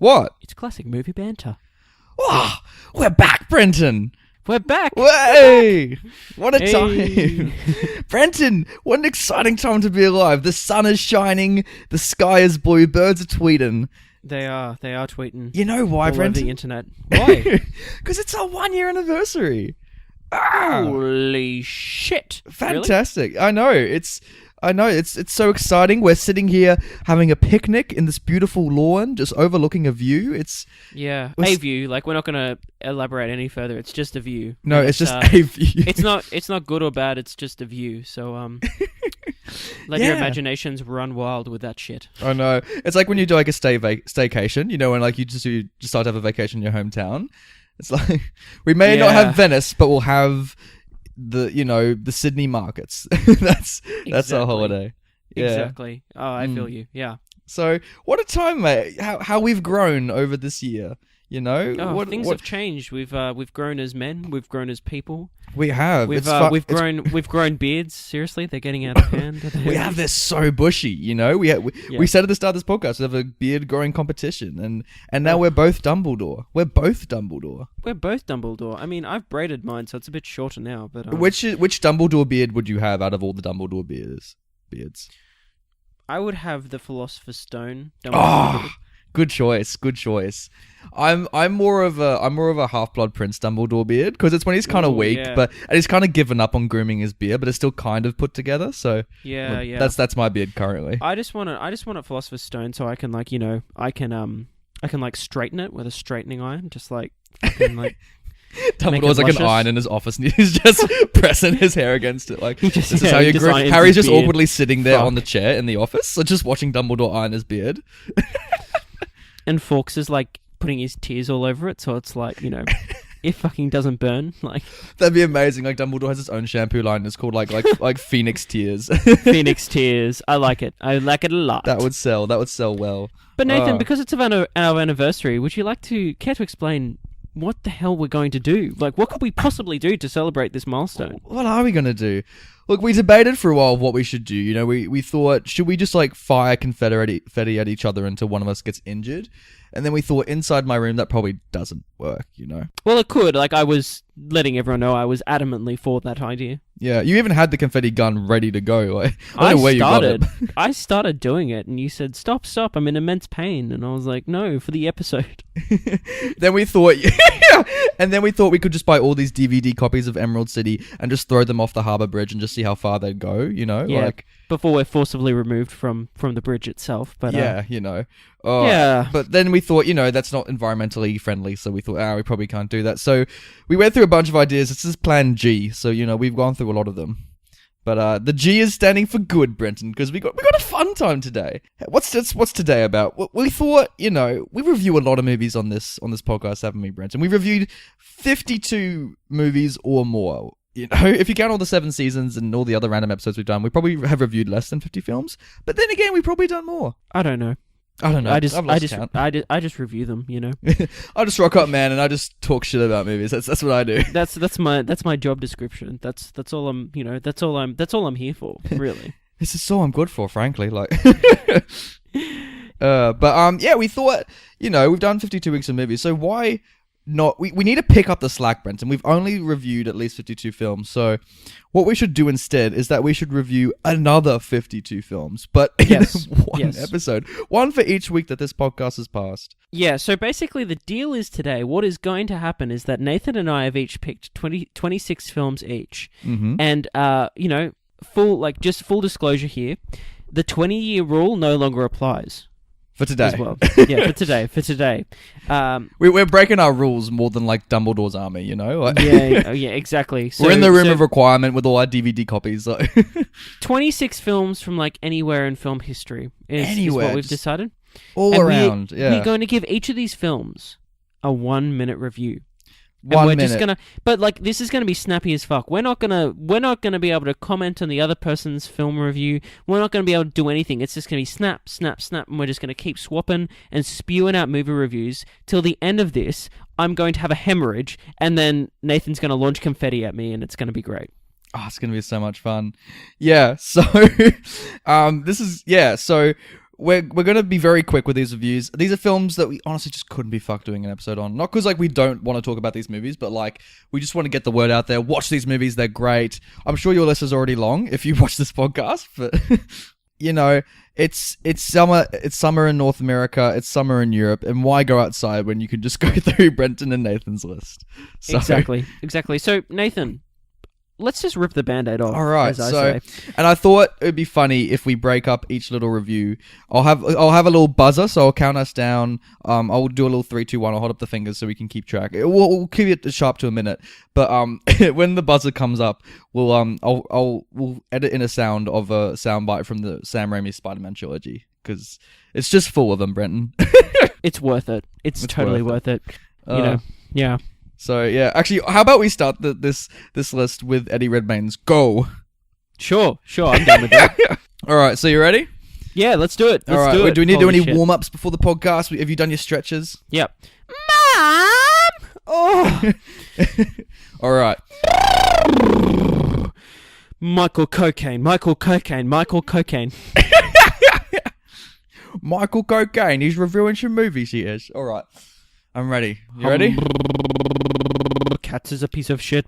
What? It's classic movie banter. Oh, we're back, Brenton. We're back. Way! What a Hey. time. Brenton, what an exciting time to be alive. The sun is shining, the sky is blue, birds are tweeting. They are tweeting. You know why, all over Brenton? the internet. Why? Because it's our 1 year anniversary. Ah, Holy shit! fantastic. Really? I know. It's so exciting. We're sitting here having a picnic in this beautiful lawn, just overlooking a view. Yeah, We're a view. Like, we're not going to elaborate any further. It's just a view. No, And it's just a view. It's not good or bad. It's just a view. So let your Yeah. imaginations run wild with that shit. I know. It's like when you do like a staycation, you know, when like you decide to have a vacation in your hometown. It's like we may not Yeah. have Venice, but we'll have the Sydney markets. That's our Exactly. holiday. Yeah. Exactly. Oh, I feel you. Yeah. So what a time, mate! How we've grown over this year. You know, Oh, things have changed. We've grown as men. We've grown as people. We have. We've grown beards. Seriously, they're getting out of hand. We have this so bushy, you know. We said at the start of this podcast we have a beard growing competition, and now we're both Dumbledore. We're both Dumbledore. We're both Dumbledore. I mean, I've braided mine, so it's a bit shorter now. But Which Dumbledore beard would you have out of all the Dumbledore beards? I would have the Philosopher's Stone. Oh, beard. good choice. Good choice. I'm more of a Half-Blood Prince Dumbledore beard because it's when he's kind of Ooh, weak, yeah. and he's kind of given up on grooming his beard, but it's still kind of put together. So Yeah. that's my beard currently. I just want a Philosopher's Stone so I can I can straighten it with a straightening iron, just like Dumbledore's like luscious. an iron in his office, and he's just pressing his hair against it. Like He just- this is yeah, how he you just groom. irons Harry's his just beard. awkwardly sitting there Fuck. on the chair in the office, so just watching Dumbledore iron his beard. and Fawkes is like putting his tears all over it, so it's like, it fucking doesn't burn. Like That'd be amazing. Like Dumbledore has his own shampoo line. It's called like Phoenix Tears. Phoenix tears. I like it. I like it a lot. That would sell. That would sell well. But Nathan, Oh. because it's our anniversary, would you care to explain what the hell we're going to do? Like, what could we possibly do to celebrate this milestone? What are we gonna do? Look, we debated for a while what we should do. You know, we thought, should we just like fire confetti at each other until one of us gets injured? And then we thought, inside my room, that probably doesn't work, you know? Well, it could. Like, I was letting everyone know I was adamantly for that idea. Yeah, you even had the confetti gun ready to go. Like, I don't know where you got it. I started doing it, and you said, stop, I'm in immense pain. And I was like, no, for the episode. Then we thought, we could just buy all these DVD copies of Emerald City and just throw them off the harbour bridge and just see how far they'd go, you know? Yeah, Like, before we're forcibly removed from the bridge itself. But yeah, you know. Oh, yeah. But then we thought, that's not environmentally friendly, so we thought, we probably can't do that. So we went through a bunch of ideas. This is Plan G, so, we've gone through a lot of them. But the G is standing for good, Brenton, because we got a fun time today. What's today about? We thought, we review a lot of movies on this podcast, haven't we, Brenton? We reviewed 52 movies or more. If you count all the 7 seasons and all the other random episodes we've done, we probably have reviewed less than 50 films. But then again, we've probably done more. I don't know. I've lost count. I just review them, I just rock up, man, and I just talk shit about movies. That's what I do. That's my job description. That's all I'm that's all I'm here for, really. This is all I'm good for, frankly. Like, we thought, we've done 52 weeks of movies, so why not? We need to pick up the slack, Brenton. We've only reviewed at least 52 films, so what we should do instead is that we should review another 52 films, but in one episode, one for each week that this podcast has passed. Yeah, so basically the deal is today, what is going to happen is that Nathan and I have each picked 26 films each, and full disclosure here, the 20-year rule no longer applies. For today. As well. Yeah, for today. We're breaking our rules more than like Dumbledore's army, Like, yeah, exactly. So, we're in the room of requirement with all our DVD copies. 26 films from like anywhere in film history is what we've decided. All around, We're going to give each of these films a 1-minute review. This is gonna be snappy as fuck. We're not gonna be able to comment on the other person's film review. We're not gonna be able to do anything. It's just gonna be snap, snap, snap, and we're just gonna keep swapping and spewing out movie reviews till the end of this. I'm going to have a hemorrhage, and then Nathan's gonna launch confetti at me, and it's gonna be great. Oh, it's gonna be so much fun. Yeah. So, So we're gonna be very quick with these reviews. These are films that we honestly just couldn't be fucked doing an episode on. Not because like we don't want to talk about these movies, but like we just want to get the word out there. Watch these movies; they're great. I'm sure your list is already long if you watch this podcast, but you know, it's summer. It's summer in North America. It's summer in Europe, and why go outside when you can just go through Brenton and Nathan's list? So, Exactly. So Nathan, let's just rip the Band-Aid off. all right, as I say. and I thought it'd be funny if we break up each little review. I'll have a little buzzer, so I'll count us down. I'll do a little 3, 2, 1. I'll hold up the fingers so we can keep track. We'll keep it sharp to a minute, but when the buzzer comes up, we'll edit in a sound of a soundbite from the Sam Raimi Spider-Man trilogy because it's just full of them, Brenton. It's worth it. It's totally worth it. You know, yeah. So yeah, actually, how about we start this list with Eddie Redmayne's Go? Sure, I'm down with that. All right, so you ready? Yeah, let's do it. All right, do we need to do any warm-ups before the podcast? Have you done your stretches? Yep. Mom! Oh! All right. Michael Cocaine. Michael Cocaine, he's reviewing some movies, he is. All right, I'm ready. You ready? Cats is a piece of shit.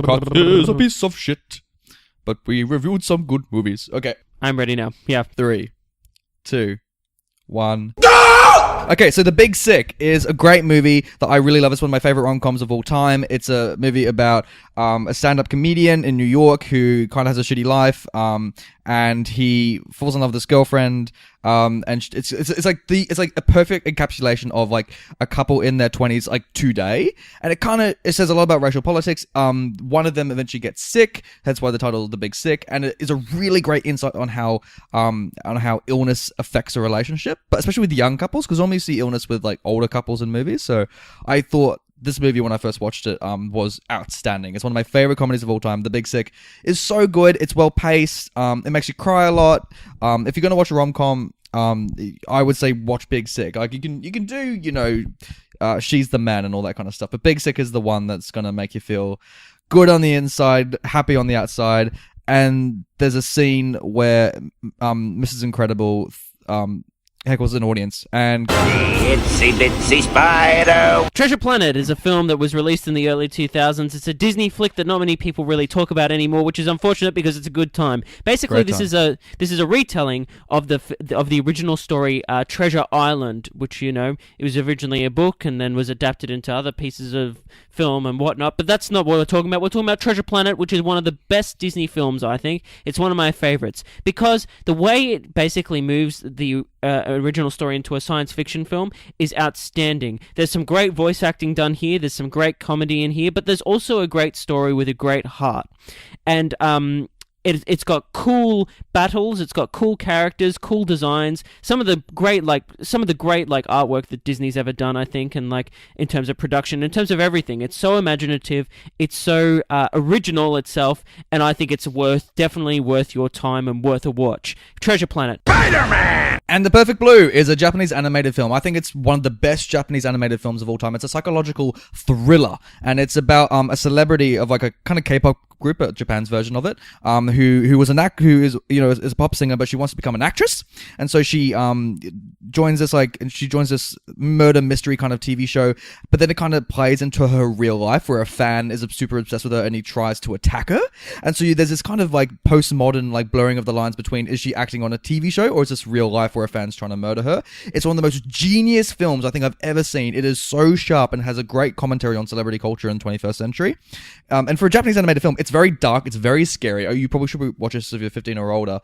Cats is a piece of shit. But we reviewed some good movies. Okay. I'm ready now. Yeah. 3, 2, 1. Okay, so The Big Sick is a great movie that I really love. It's one of my favorite rom-coms of all time. It's a movie about a stand-up comedian in New York who kind of has a shitty life, and he falls in love with this girlfriend, and it's like a perfect encapsulation of like a couple in their 20s like today, and it says a lot about racial politics. One of them eventually gets sick, that's why the title is The Big Sick, and it is a really great insight on how illness affects a relationship, but especially with young couples, because normally you see illness with like older couples in movies. So I thought this movie, when I first watched it, was outstanding. It's one of my favorite comedies of all time. The Big Sick is so good. It's well paced. It makes you cry a lot. If you're gonna watch a rom-com, I would say watch Big Sick. Like you can do, She's the Man and all that kind of stuff. But Big Sick is the one that's gonna make you feel good on the inside, happy on the outside. And there's a scene where Mrs. Incredible heckles an audience and Itsy bitsy spider. Treasure Planet is a film that was released in the early 2000s. It's a Disney flick that not many people really talk about anymore, which is unfortunate because it's a good time. Basically, this is a retelling of the original story, Treasure Island, which it was originally a book and then was adapted into other pieces of film and whatnot. But that's not what we're talking about. We're talking about Treasure Planet, which is one of the best Disney films. I think it's one of my favorites because the way it basically moves the original story into a science fiction film is outstanding. There's some great voice acting done here, there's some great comedy in here, but there's also a great story with a great heart. And it's got cool battles, it's got cool characters, cool designs, some of the great artwork that Disney's ever done, I think, and like in terms of production, in terms of everything. It's so imaginative, it's so original itself, and I think it's definitely worth your time and worth a watch. Treasure Planet. Spider-Man! And The Perfect Blue is a Japanese animated film. I think it's one of the best Japanese animated films of all time. It's a psychological thriller, and it's about a celebrity of like a kind of K-pop group, Japan's version of it, who is is a pop singer, but she wants to become an actress, and so she joins this murder mystery kind of TV show, but then it kind of plays into her real life where a fan is super obsessed with her and he tries to attack her, and so there's this kind of like postmodern like blurring of the lines between, is she acting on a TV show or is this real life where a fan's trying to murder her? It's one of the most genius films I think I've ever seen. It is so sharp and has a great commentary on celebrity culture in the 21st century, and for a Japanese animated film, it's very dark, it's very scary. You probably should watch this if you're 15 or older.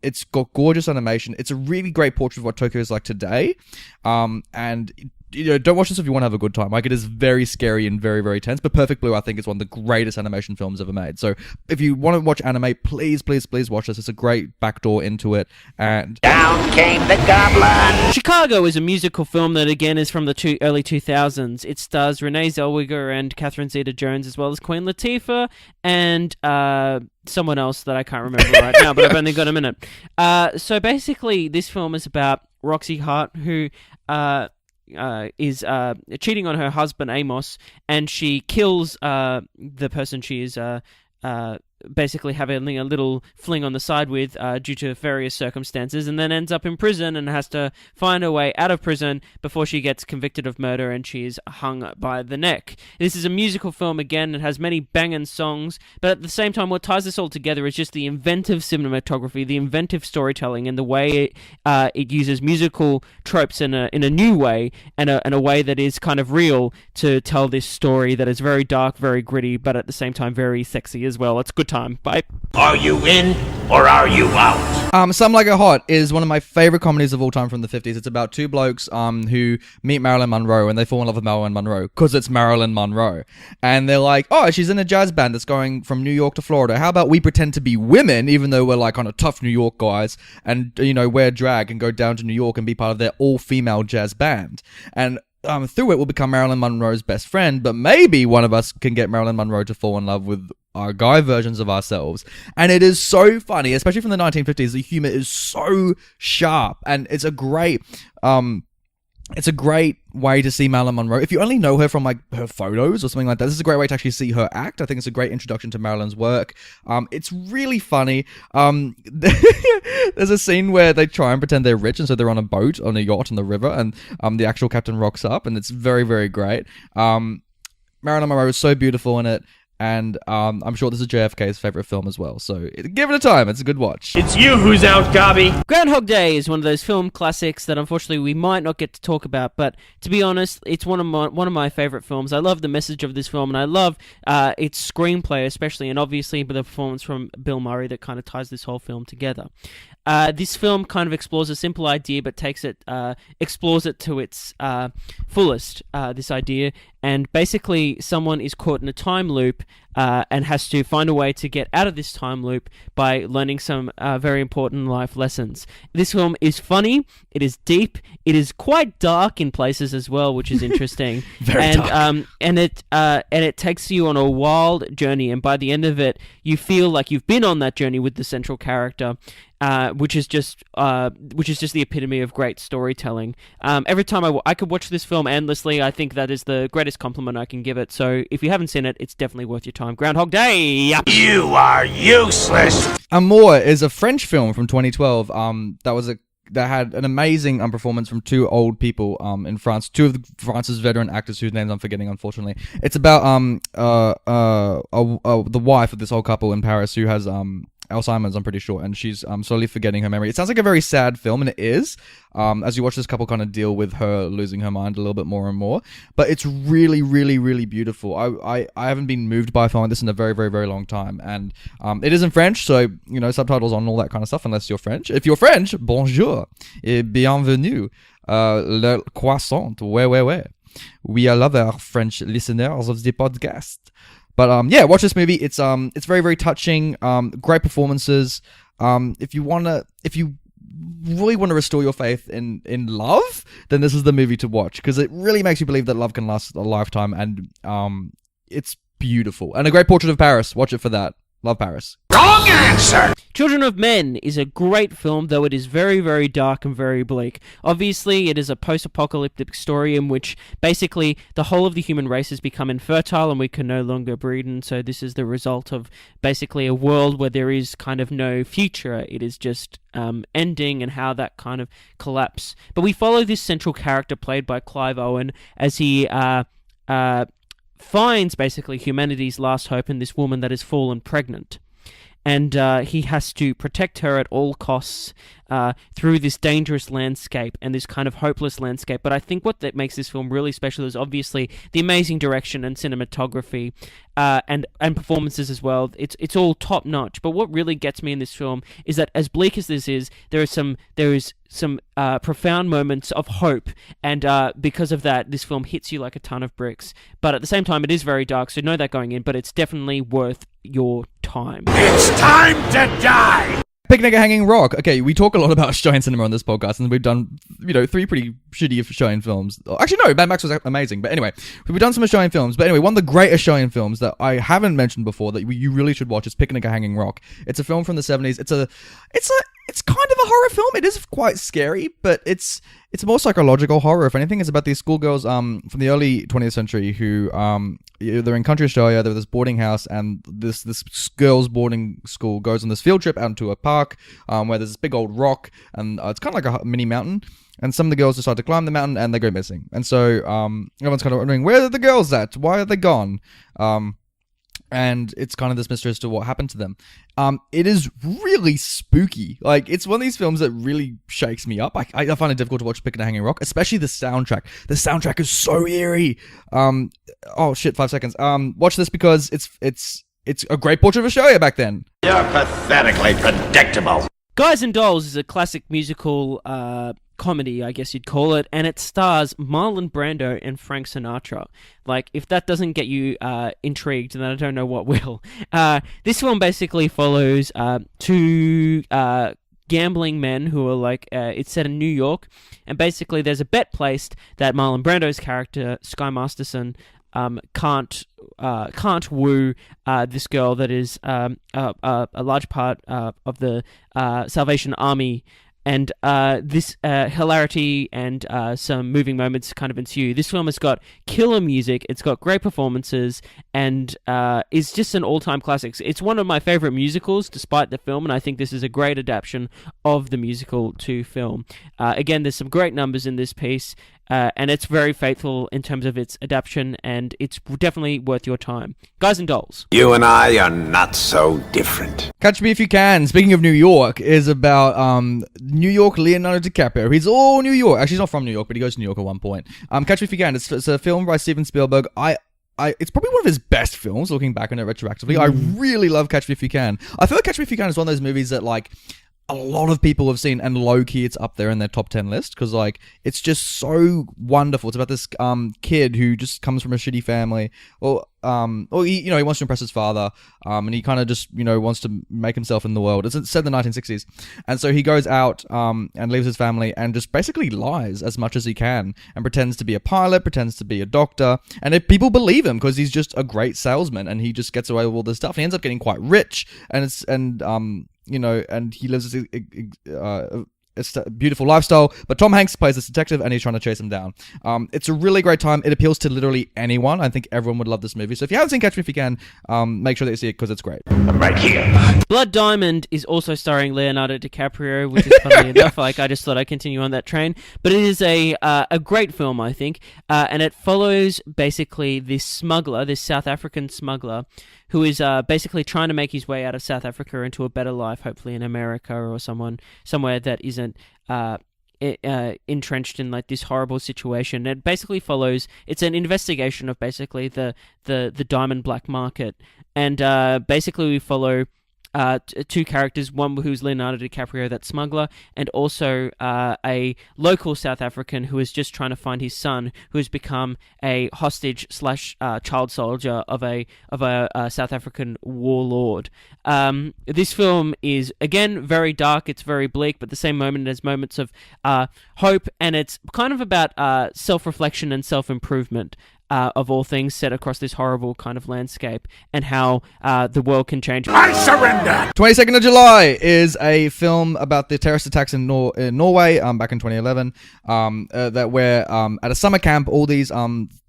It's got gorgeous animation. It's a really great portrait of what Tokyo is like today. And don't watch this if you want to have a good time. Like, it is very scary and very, very tense. But Perfect Blue, I think, is one of the greatest animation films ever made. So if you want to watch anime, please, please, please watch this. It's a great backdoor into it. And Down came the goblin. Chicago is a musical film that, again, is from the early 2000s. It stars Renee Zellweger and Catherine Zeta-Jones, as well as Queen Latifah and someone else that I can't remember right now, but I've only got a minute. So basically, this film is about Roxy Hart, who is cheating on her husband Amos, and she kills the person she is basically having a little fling on the side with due to various circumstances, and then ends up in prison and has to find her way out of prison before she gets convicted of murder and she is hung by the neck. This is a musical film again. It has many banging songs, but at the same time what ties this all together is just the inventive cinematography, the inventive storytelling, and the way it uses musical tropes in a new way, and a way that is kind of real to tell this story that is very dark, very gritty, but at the same time very sexy as well. It's a good time. Bye. Are you in or are you out? Some Like It Hot is one of my favorite comedies of all time from the 50s. It's about two blokes who meet Marilyn Monroe and they fall in love with Marilyn Monroe because it's Marilyn Monroe. And they're like, oh, she's in a jazz band that's going from New York to Florida. How about we pretend to be women, even though we're like kind of tough New York guys, and, you know, wear drag and go down to New York and be part of their all-female jazz band. And through it, we'll become Marilyn Monroe's best friend, but maybe one of us can get Marilyn Monroe to fall in love with our guy versions of ourselves. And it is so funny, especially from the 1950s. The humor is so sharp, and it's a great way to see Marilyn Monroe. If you only know her from like her photos or something like that, this is a great way to actually see her act. I think it's a great introduction to Marilyn's work. It's really funny. There's a scene where they try and pretend they're rich, and so they're on a boat, on a yacht on the river, and the actual captain rocks up, and it's very, very great. Marilyn Monroe is so beautiful in it. And I'm sure this is JFK's favorite film as well. So give it a time. It's a good watch. It's you who's out, Gobby. Groundhog Day is one of those film classics that unfortunately we might not get to talk about. But to be honest, it's one of my favorite films. I love the message of this film, and I love its screenplay especially, and obviously the performance from Bill Murray that kind of ties this whole film together. This film kind of explores a simple idea, but explores it to its fullest, this idea. And basically, someone is caught in a time loop and has to find a way to get out of this time loop by learning some very important life lessons. This film is funny, it is deep, it is quite dark in places as well, which is interesting. Very dark. And it takes you on a wild journey, and by the end of it, you feel like you've been on that journey with the central character. Which is just the epitome of great storytelling. Every time I could watch this film endlessly. I think that is the greatest compliment I can give it. So if you haven't seen it, it's definitely worth your time. Groundhog Day. You are useless. Amour is a French film from 2012. That had an amazing performance from two old people in France, two of France's veteran actors whose names I'm forgetting, unfortunately. It's about the wife of this old couple in Paris who has Alzheimer's, I'm pretty sure, and she's slowly forgetting her memory. It sounds like a very sad film, and it is, as you watch this couple kind of deal with her losing her mind a little bit more and more. But it's really, really, really beautiful. I haven't been moved by a film like this in a very, very, very long time, and it is in French, so, you know, subtitles on, all that kind of stuff, unless you're French. If you're French, bonjour, et bienvenue, le croissant, ouais. We love our French listeners of the podcast. But yeah, watch this movie. It's very, very touching. Great performances. If you really want to restore your faith in love, then this is the movie to watch, because it really makes you believe that love can last a lifetime, and it's beautiful. And a great portrait of Paris. Watch it for that. Love Paris. Wrong answer. Children of Men is a great film, though it is very, very dark and very bleak. Obviously, it is a post-apocalyptic story in which basically the whole of the human race has become infertile and we can no longer breed, and so this is the result of basically a world where there is kind of no future. It is just ending and how that kind of collapse. But we follow this central character played by Clive Owen as he finds basically humanity's last hope in this woman that has fallen pregnant. And he has to protect her at all costs through this dangerous landscape and this kind of hopeless landscape. But I think what that makes this film really special is obviously the amazing direction and cinematography and performances as well. It's all top notch. But what really gets me in this film is that as bleak as this is, there is some profound moments of hope, and because of that, this film hits you like a ton of bricks. But at the same time, it is very dark, so know that going in. But it's definitely worth your time. It's time to die. Picnic at Hanging Rock. Okay, we talk a lot about Australian cinema on this podcast, and we've done, 3 pretty shitty Australian films. Actually, no, Mad Max was amazing. But anyway, we've done some Australian films. But anyway, one of the great Australian films that I haven't mentioned before that you really should watch is Picnic at Hanging Rock. It's a film from the 70s. it's kind of a horror film. It is quite scary, but it's more psychological horror. If anything, it's about these schoolgirls from the early 20th century who they're in country Australia. They're at this boarding house, and this girls' boarding school goes on this field trip out into a park where there's this big old rock, and it's kind of like a mini mountain. And some of the girls decide to climb the mountain, and they go missing. And so everyone's kind of wondering, where are the girls at? Why are they gone? And it's kind of this mystery as to what happened to them. It is really spooky. Like, it's one of these films that really shakes me up. I find it difficult to watch Picking a Hanging Rock, especially the soundtrack. The soundtrack is so eerie. Oh shit, 5 seconds. Watch this because it's a great portrait of Australia back then. You're pathetically predictable. Guys and Dolls is a classic musical comedy, I guess you'd call it, and it stars Marlon Brando and Frank Sinatra. Like, if that doesn't get you intrigued, then I don't know what will. This film basically follows two gambling men who are like, it's set in New York, and basically there's a bet placed that Marlon Brando's character, Sky Masterson, can't woo this girl that is a large part of the Salvation Army. And this hilarity and some moving moments kind of ensue. This film has got killer music, it's got great performances, and is just an all-time classic. It's one of my favorite musicals, despite the film, and I think this is a great adaptation of the musical to film. Again, there's some great numbers in this piece, and it's very faithful in terms of its adaptation, and it's definitely worth your time. Guys and Dolls. You and I are not so different. Catch Me If You Can, speaking of New York, is about New York Leonardo DiCaprio. He's all New York. Actually, he's not from New York, but he goes to New York at one point. Catch Me If You Can. It's a film by Steven Spielberg. It's probably one of his best films, looking back on it retroactively. I really love Catch Me If You Can. I feel like Catch Me If You Can is one of those movies that, like, a lot of people have seen, and low-key it's up there in their top 10 list, because, like, it's just so wonderful. It's about this kid who just comes from a shitty family, or he wants to impress his father, and he kind of just, wants to make himself in the world. It's set in the 1960s, and so he goes out and leaves his family and just basically lies as much as he can, and pretends to be a pilot, pretends to be a doctor, and if people believe him because he's just a great salesman, and he just gets away with all this stuff, and he ends up getting quite rich, and he lives a beautiful lifestyle, but Tom Hanks plays this detective, and he's trying to chase him down. It's a really great time. It appeals to literally anyone. I think everyone would love this movie. So if you haven't seen Catch Me If You Can, make sure that you see it, because it's great. I'm right here. Blood Diamond is also starring Leonardo DiCaprio, which is funny enough. Like, I just thought I'd continue on that train. But it is a great film, I think, and it follows basically this smuggler, this South African smuggler, who is basically trying to make his way out of South Africa into a better life, hopefully in America or somewhere that isn't entrenched in like this horrible situation. It basically follows. It's an investigation of basically the diamond black market, and basically we follow two characters, one who's Leonardo DiCaprio, that smuggler, and also a local South African who is just trying to find his son, who has become a hostage / child soldier of a South African warlord. This film is, again, very dark, it's very bleak, but at the same moment there's moments of hope, and it's kind of about self-reflection and self-improvement. Of all things, set across this horrible kind of landscape, and how the world can change. I surrender! 22nd of July is a film about the terrorist attacks in Norway back in 2011, where at a summer camp, all these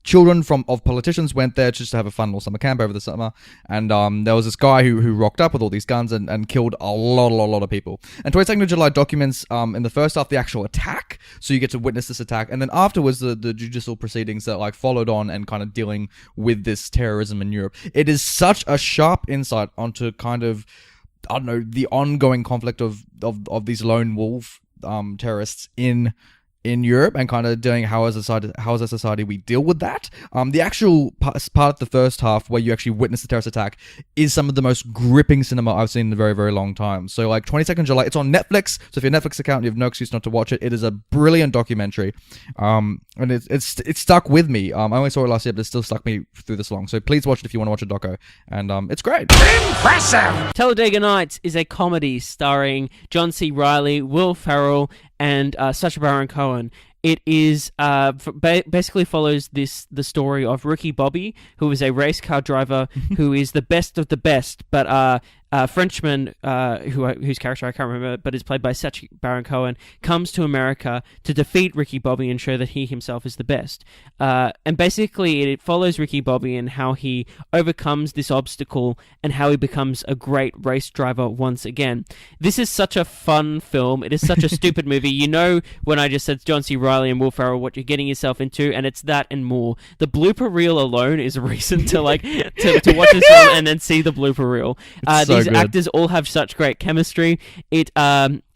children of politicians went there just to have a fun little summer camp over the summer, and there was this guy who rocked up with all these guns and killed a lot of people. And 22nd of July documents in the first half the actual attack, so you get to witness this attack, and then afterwards the judicial proceedings that like followed on and kind of dealing with this terrorism in Europe. It is such a sharp insight onto kind of, I don't know, the ongoing conflict of these lone wolf terrorists in Europe, and kind of doing how as a society we deal with that. The actual part of the first half where you actually witness the terrorist attack is some of the most gripping cinema I've seen in a very, very long time. So like 22nd July, it's on Netflix, so if you have a Netflix account, you have no excuse not to watch it. It is a brilliant documentary, and it's stuck with me. I only saw it last year, but it still stuck me through this long. So please watch it if you want to watch a doco, and it's great. Impressive! Talladega Nights is a comedy starring John C. Reilly, Will Ferrell, and Sacha Baron Cohen. It is basically follows the story of Ricky Bobby, who is a race car driver who is the best of the best, but Frenchman, whose character I can't remember, but is played by Sacha Baron Cohen, comes to America to defeat Ricky Bobby and show that he himself is the best. And basically, it follows Ricky Bobby and how he overcomes this obstacle and how he becomes a great race driver once again. This is such a fun film. It is such a stupid movie. You know, when I just said John C. Reilly and Will Ferrell, what you're getting yourself into, and it's that and more. The blooper reel alone is a reason to to watch this film and then see the blooper reel. These good. actors all have such great chemistry.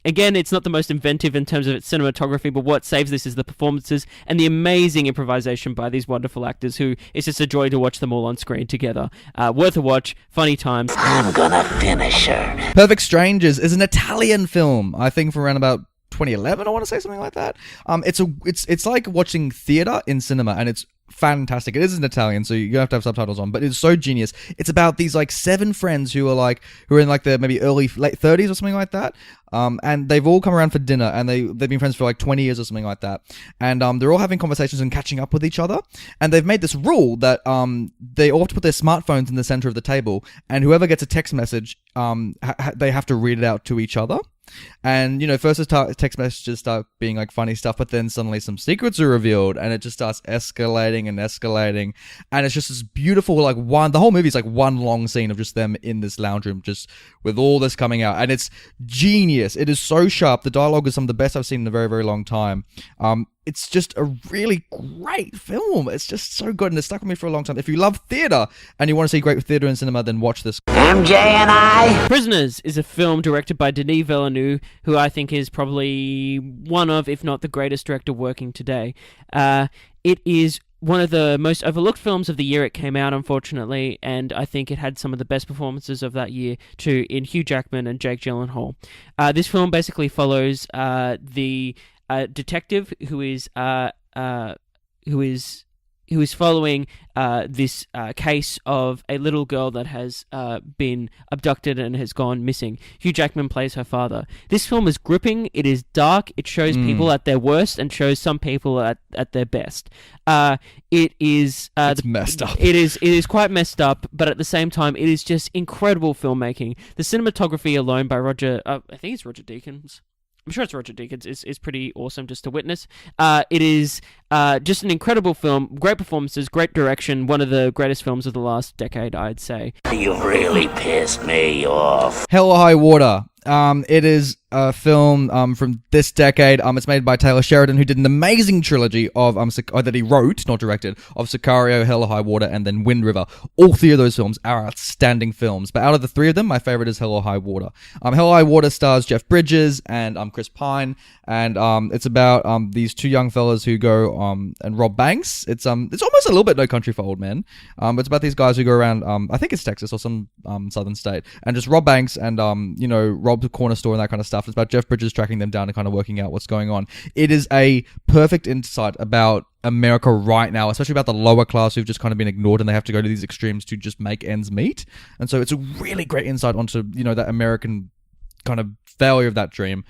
Again, it's not the most inventive in terms of its cinematography, but what saves this is the performances and the amazing improvisation by these wonderful actors who it's just a joy to watch them all on screen together. Worth a watch, funny times. I'm gonna finish her. Perfect Strangers is an Italian film, I think from around about 2011, I want to say something like that. It's like watching theater in cinema, and it's fantastic. It is in Italian, so you have to have subtitles on, but it's so genius. It's about these like 7 friends who are in like their maybe late 30s or something like that. And they've all come around for dinner, and they've been friends for like 20 years or something like that. And they're all having conversations and catching up with each other. And they've made this rule that they all have to put their smartphones in the center of the table, and whoever gets a text message, they have to read it out to each other. And, you know, first the text messages start being like funny stuff, but then suddenly some secrets are revealed, and it just starts escalating and escalating. And it's just this beautiful, the whole movie is like one long scene of just them in this lounge room, just with all this coming out. And it's genius. It is so sharp. The dialogue is some of the best I've seen in a very, very long time. It's just a really great film. It's just so good, and it's stuck with me for a long time. If you love theater and you want to see great theater in cinema, then watch this. MJ and I. Prisoners is a film directed by Denis Villeneuve, who I think is probably one of, if not the greatest director working today. It is one of the most overlooked films of the year it came out, unfortunately, and I think it had some of the best performances of that year too, in Hugh Jackman and Jake Gyllenhaal. This film basically follows the detective who is following this case of a little girl that has been abducted and has gone missing. Hugh Jackman plays her father. This film is gripping. It is dark. It shows people at their worst and shows some people at their best. It is it's messed up. It is quite messed up, but at the same time, it is just incredible filmmaking. The cinematography alone by Roger, I think it's Roger Deakins. I'm sure it's Roger Deakins, is pretty awesome just to witness. It is just an incredible film, great performances, great direction, one of the greatest films of the last decade, I'd say. You've really pissed me off. Hell or High Water. It is a film from this decade. It's made by Taylor Sheridan, who did an amazing trilogy of that he wrote, not directed, of Sicario, Hell or High Water, and then Wind River. All 3 of those films are outstanding films. But out of the 3 of them, my favorite is Hell or High Water. Hell or High Water stars Jeff Bridges and Chris Pine, and it's about these 2 young fellas who go and rob banks. It's almost a little bit No Country for Old Men. It's about these guys who go around, I think it's Texas or some southern state, and just rob banks and rob the corner store and that kind of stuff. It's about Jeff Bridges tracking them down and kind of working out what's going on. It is a perfect insight about America right now, especially about the lower class who've just kind of been ignored, and they have to go to these extremes to just make ends meet. And so it's a really great insight onto, that American kind of failure of that dream.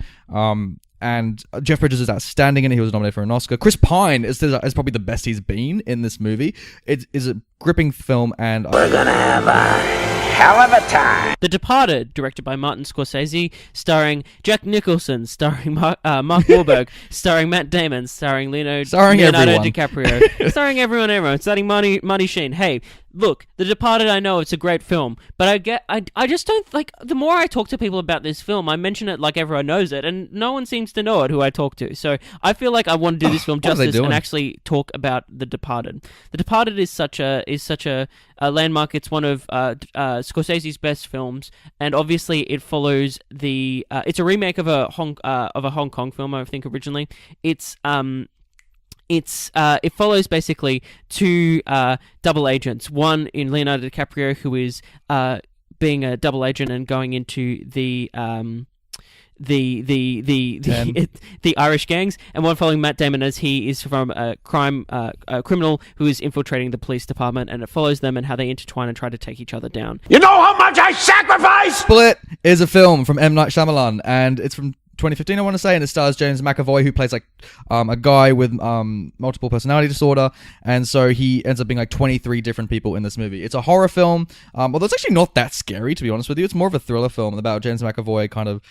And Jeff Bridges is outstanding in it. He was nominated for an Oscar. Chris Pine is probably the best he's been in this movie. It is a gripping film, and We're gonna have a hell of a time. The Departed, directed by Martin Scorsese, starring Jack Nicholson, starring Mark Wahlberg, starring Matt Damon, starring Leonardo everyone. DiCaprio, starring everyone, starring Marty Sheen. Hey, look, The Departed, I know it's a great film, but I just don't, the more I talk to people about this film, I mention it like everyone knows it, and no one seems to know it who I talk to. So I feel like I want to do this film justice and actually talk about The Departed. The Departed is such a landmark. It's one of Scorsese's best films, and obviously it follows it's a remake of a Hong Kong film, I think originally. It follows basically 2 double agents. One in Leonardo DiCaprio, who is being a double agent and going into the Irish gangs, and one following Matt Damon as he is from a criminal who is infiltrating the police department, and it follows them and how they intertwine and try to take each other down. You know how much I sacrifice? Split is a film from M. Night Shyamalan, and it's from 2015, I want to say, and it stars James McAvoy, who plays like a guy with multiple personality disorder, and so he ends up being like 23 different people in this movie. It's a horror film, although it's actually not that scary, to be honest with you. It's more of a thriller film about James McAvoy kind of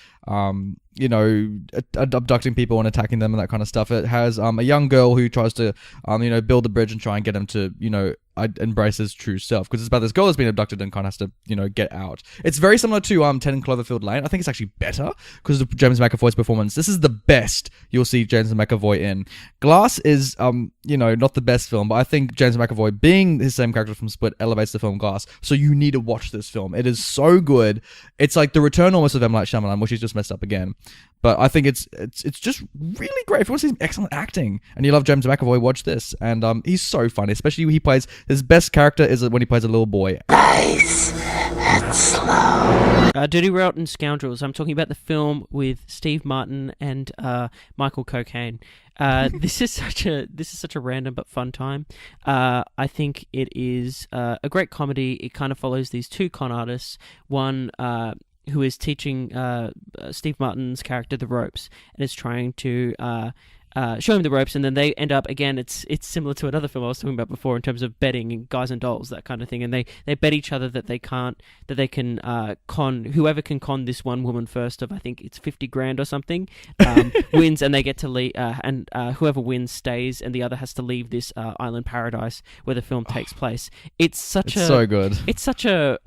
abducting people and attacking them and that kind of stuff. It has a young girl who tries to build a bridge and try and get him to embrace his true self, because it's about this girl that's been abducted and kind of has to get out. It's very similar to 10 Cloverfield Lane. I think it's actually better because of James McAvoy's performance. This is the best you'll see James McAvoy in. Glass is not the best film, but I think James McAvoy, being his same character from Split, elevates the film Glass. So you need to watch this film. It is so good. It's like the return almost of M. Night Shyamalan, which he's just messed up again. But I think it's just really great. If you want to see excellent acting and you love James McAvoy, watch this. And he's so funny, especially when he plays, his best character is when he plays a little boy. Nice and slow. Dirty Rotten Scoundrels. I'm talking about the film with Steve Martin and Michael Cocaine. This is such a random but fun time. I think it is a great comedy. It kind of follows these two con artists. One who is teaching Steve Martin's character the ropes and is trying to show him the ropes, and then they end up, again, it's similar to another film I was talking about before in terms of betting and Guys and Dolls, that kind of thing, and they bet each other that they can con, whoever can con this one woman first of, I think it's 50 grand or something, wins, and they get to leave, and whoever wins stays, and the other has to leave this island paradise where the film takes place. It's so good. It's such a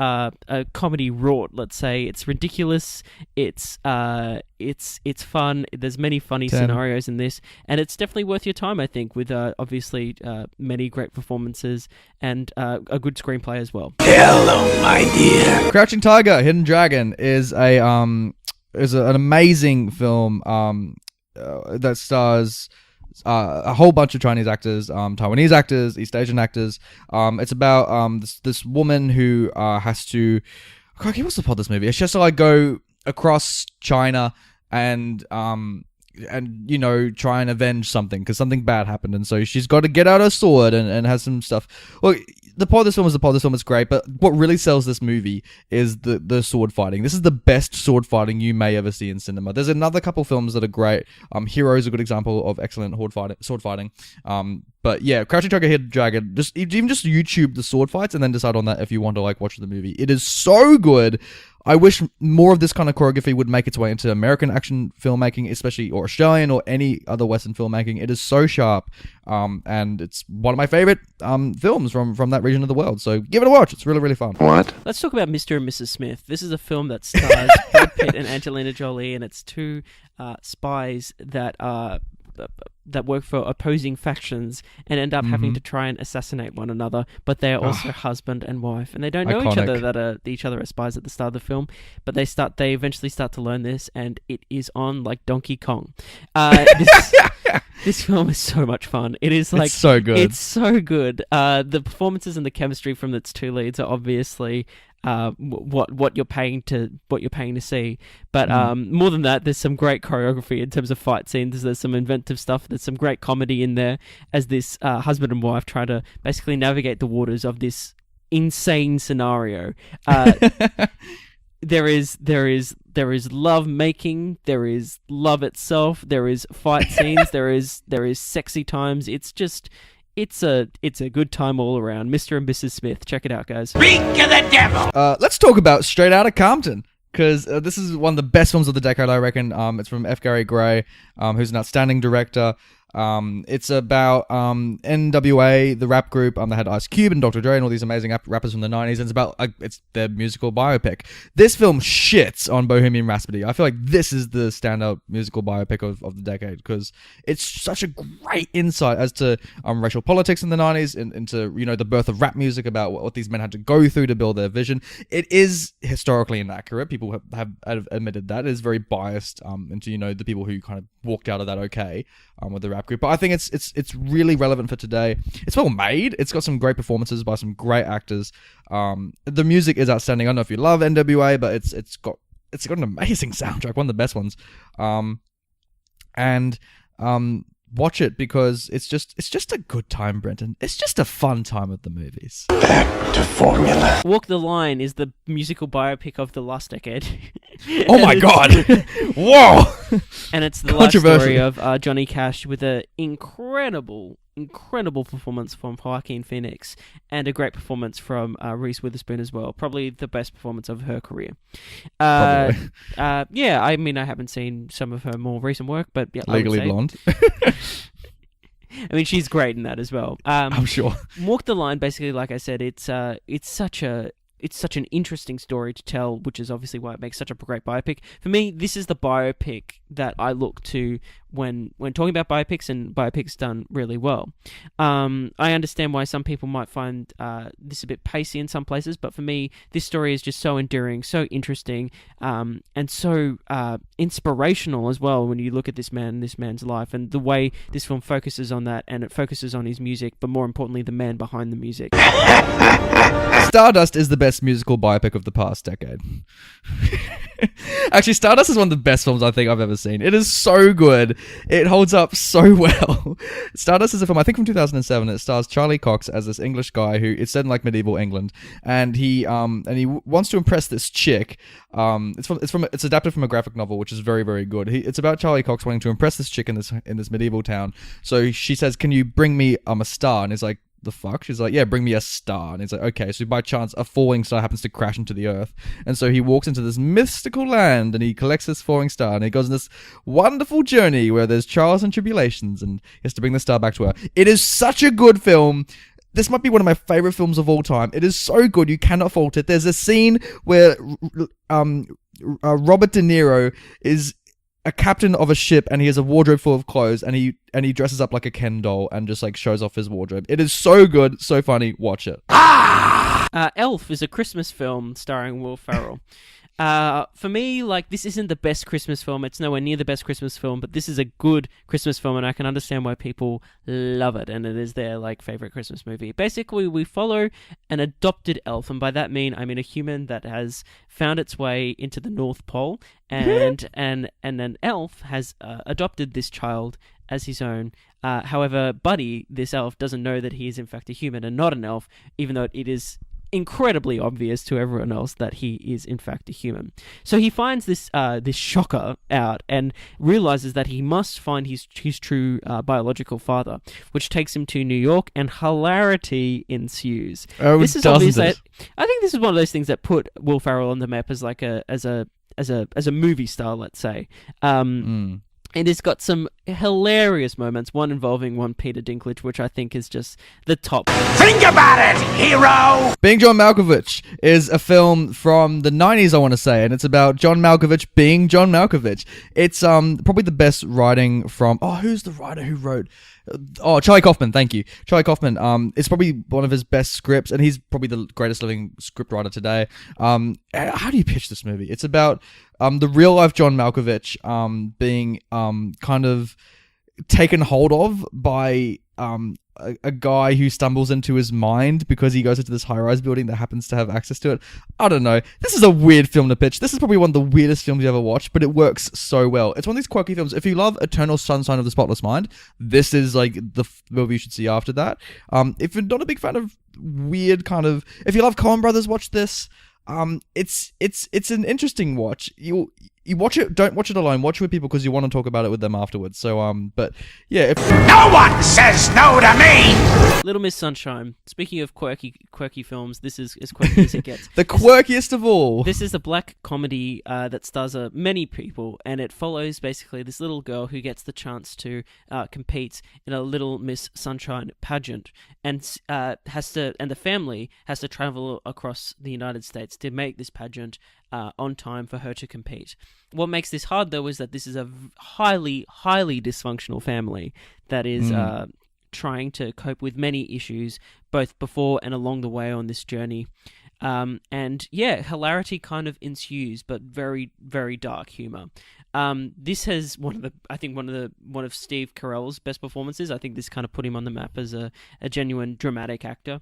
comedy rort, let's say. It's ridiculous. It's fun. There's many funny scenarios in this, and it's definitely worth your time, I think, with obviously many great performances and a good screenplay as well. Hello, my dear. Crouching Tiger, Hidden Dragon is an amazing film that stars a whole bunch of Chinese actors, Taiwanese actors, East Asian actors. It's about this woman who has to... Crikey, what's the plot of this movie? She has to like go across China and try and avenge something because something bad happened, and so she's got to get out her sword and has some stuff. Well, the plot of this film is great, but what really sells this movie is the sword fighting. This is the best sword fighting you may ever see in cinema. There's another couple films that are great. Hero is a good example of excellent sword fighting. But yeah, Crouching Tiger, Hidden Dragon, just YouTube the sword fights and then decide on that if you want to like watch the movie. It is so good. I wish more of this kind of choreography would make its way into American action filmmaking, especially, or Australian or any other Western filmmaking. It is so sharp, and it's one of my favorite films from that region of the world. So give it a watch. It's really, really fun. What? Let's talk about Mr. and Mrs. Smith. This is a film that stars Brad Pitt and Angelina Jolie, and it's two spies that work for opposing factions and end up having to try and assassinate one another, but they are also husband and wife, and they don't know each other. Each other are spies at the start of the film, but they eventually start to learn this, and it is on like Donkey Kong. This film is so much fun. It is like, it's so good. It's so good. The performances and the chemistry from its two leads are obviously what you're paying to see, but more than that, there's some great choreography in terms of fight scenes. There's some inventive stuff. There's some great comedy in there as this husband and wife try to basically navigate the waters of this insane scenario. There is love making, there is love itself, there is fight scenes, there is sexy times. It's a good time all around. Mr. and Mrs. Smith. Check it out, guys. Speak of the devil. Let's talk about Straight Outta Compton, because this is one of the best films of the decade, I reckon. It's from F. Gary Gray, who's an outstanding director. It's about NWA, the rap group. They had Ice Cube and Dr. Dre and all these amazing rappers from the 90s. And it's about it's their musical biopic. This film shits on Bohemian Rhapsody. I feel like this is the standout musical biopic of the decade, because it's such a great insight as to racial politics in the 90s and into the birth of rap music, about what these men had to go through to build their vision. It is historically inaccurate. People have admitted that. It is very biased into the people who kind of walked out of that with the rap group, but I think it's really relevant for today. It's well made. It's got some great performances by some great actors. The music is outstanding. I don't know if you love NWA, but it's got an amazing soundtrack, one of the best ones. Watch it, because it's just a good time, Brenton. It's just a fun time at the movies. Back to formula. Walk the Line is the musical biopic of the last decade. Oh my god! Whoa! And it's the life Controversial. story of Johnny Cash with an incredible performance from Joaquin Phoenix and a great performance from Reese Witherspoon as well. Probably the best performance of her career. Probably. Yeah, I mean, I haven't seen some of her more recent work, but yeah, Legally I would say, Blonde. I mean, she's great in that as well. I'm sure. Walk the Line, basically, like I said, it's such an interesting story to tell, which is obviously why it makes such a great biopic. For me, this is the biopic that I look to when talking about biopics, and biopics done really well. I understand why some people might find this a bit pacey in some places, but for me, this story is just so enduring, so interesting, and so inspirational as well when you look at this man's life, and the way this film focuses on that, and it focuses on his music, but more importantly, the man behind the music. Stardust is the best musical biopic of the past decade. Actually, Stardust is one of the best films I think I've ever seen. It is so good. It holds up so well. Stardust is a film, I think from 2007. It stars Charlie Cox as this English guy who it's set in like medieval England, and he wants to impress this chick. It's adapted from a graphic novel, which is very, very good. It's about Charlie Cox wanting to impress this chick in this medieval town. So she says, "Can you bring me a star?" And he's like, "The fuck?" She's like, "Yeah, bring me a star." And he's like, "Okay." So by chance, a falling star happens to crash into the earth. And so he walks into this mystical land and he collects this falling star and he goes on this wonderful journey where there's trials and tribulations and he has to bring the star back to her. It is such a good film. This might be one of my favorite films of all time. It is so good, you cannot fault it. There's a scene where Robert De Niro is a captain of a ship and he has a wardrobe full of clothes and he dresses up like a Ken doll and just like shows off his wardrobe. It is so good, so funny. Watch it. Elf is a Christmas film starring Will Ferrell. For me, like, this isn't the best Christmas film. It's nowhere near the best Christmas film, but this is a good Christmas film, and I can understand why people love it, and it is their, like, favorite Christmas movie. Basically, we follow an adopted elf, and by that I mean a human that has found its way into the North Pole, and an elf has adopted this child as his own. However, Buddy, this elf, doesn't know that he is in fact a human and not an elf, even though it is incredibly obvious to everyone else that he is in fact a human. So he finds this shocker out and realizes that he must find his true biological father, which takes him to New York, and hilarity ensues. Oh, this is doesn't obviously, it? I think this is one of those things that put Will Ferrell on the map as like as a movie star, let's say. And it's got some hilarious moments, one involving one Peter Dinklage, which I think is just the top. Think about it, hero! Being John Malkovich is a film from the 90s, I want to say, and it's about John Malkovich being John Malkovich. It's probably the best writing from... Oh, who's the writer who wrote... Charlie Kaufman, thank you. Charlie Kaufman, it's probably one of his best scripts, and he's probably the greatest living script writer today. How do you pitch this movie? It's about the real-life John Malkovich being kind of taken hold of by a guy who stumbles into his mind because he goes into this high-rise building that happens to have access to it. I don't know. This is a weird film to pitch. This is probably one of the weirdest films you ever watched, but it works so well. It's one of these quirky films. If you love Eternal Sunshine of the Spotless Mind, this is like the movie you should see after that. If you're not a big fan of weird kind of... If you love Coen Brothers, watch this. It's an interesting watch. You watch it, don't watch it alone. Watch it with people because you want to talk about it with them afterwards. So, but yeah. No one says no to me! Little Miss Sunshine. Speaking of quirky films, this is as quirky as it gets. The quirkiest of all. This is a black comedy that stars many people, and it follows basically this little girl who gets the chance to compete in a Little Miss Sunshine pageant, and the family has to travel across the United States to make this pageant on time for her to compete. What makes this hard, though, is that this is a highly, highly dysfunctional family that is trying to cope with many issues, both before and along the way on this journey. And yeah, hilarity kind of ensues, but very, very dark humor. This has one of Steve Carell's best performances. I think this kind of put him on the map as a genuine dramatic actor.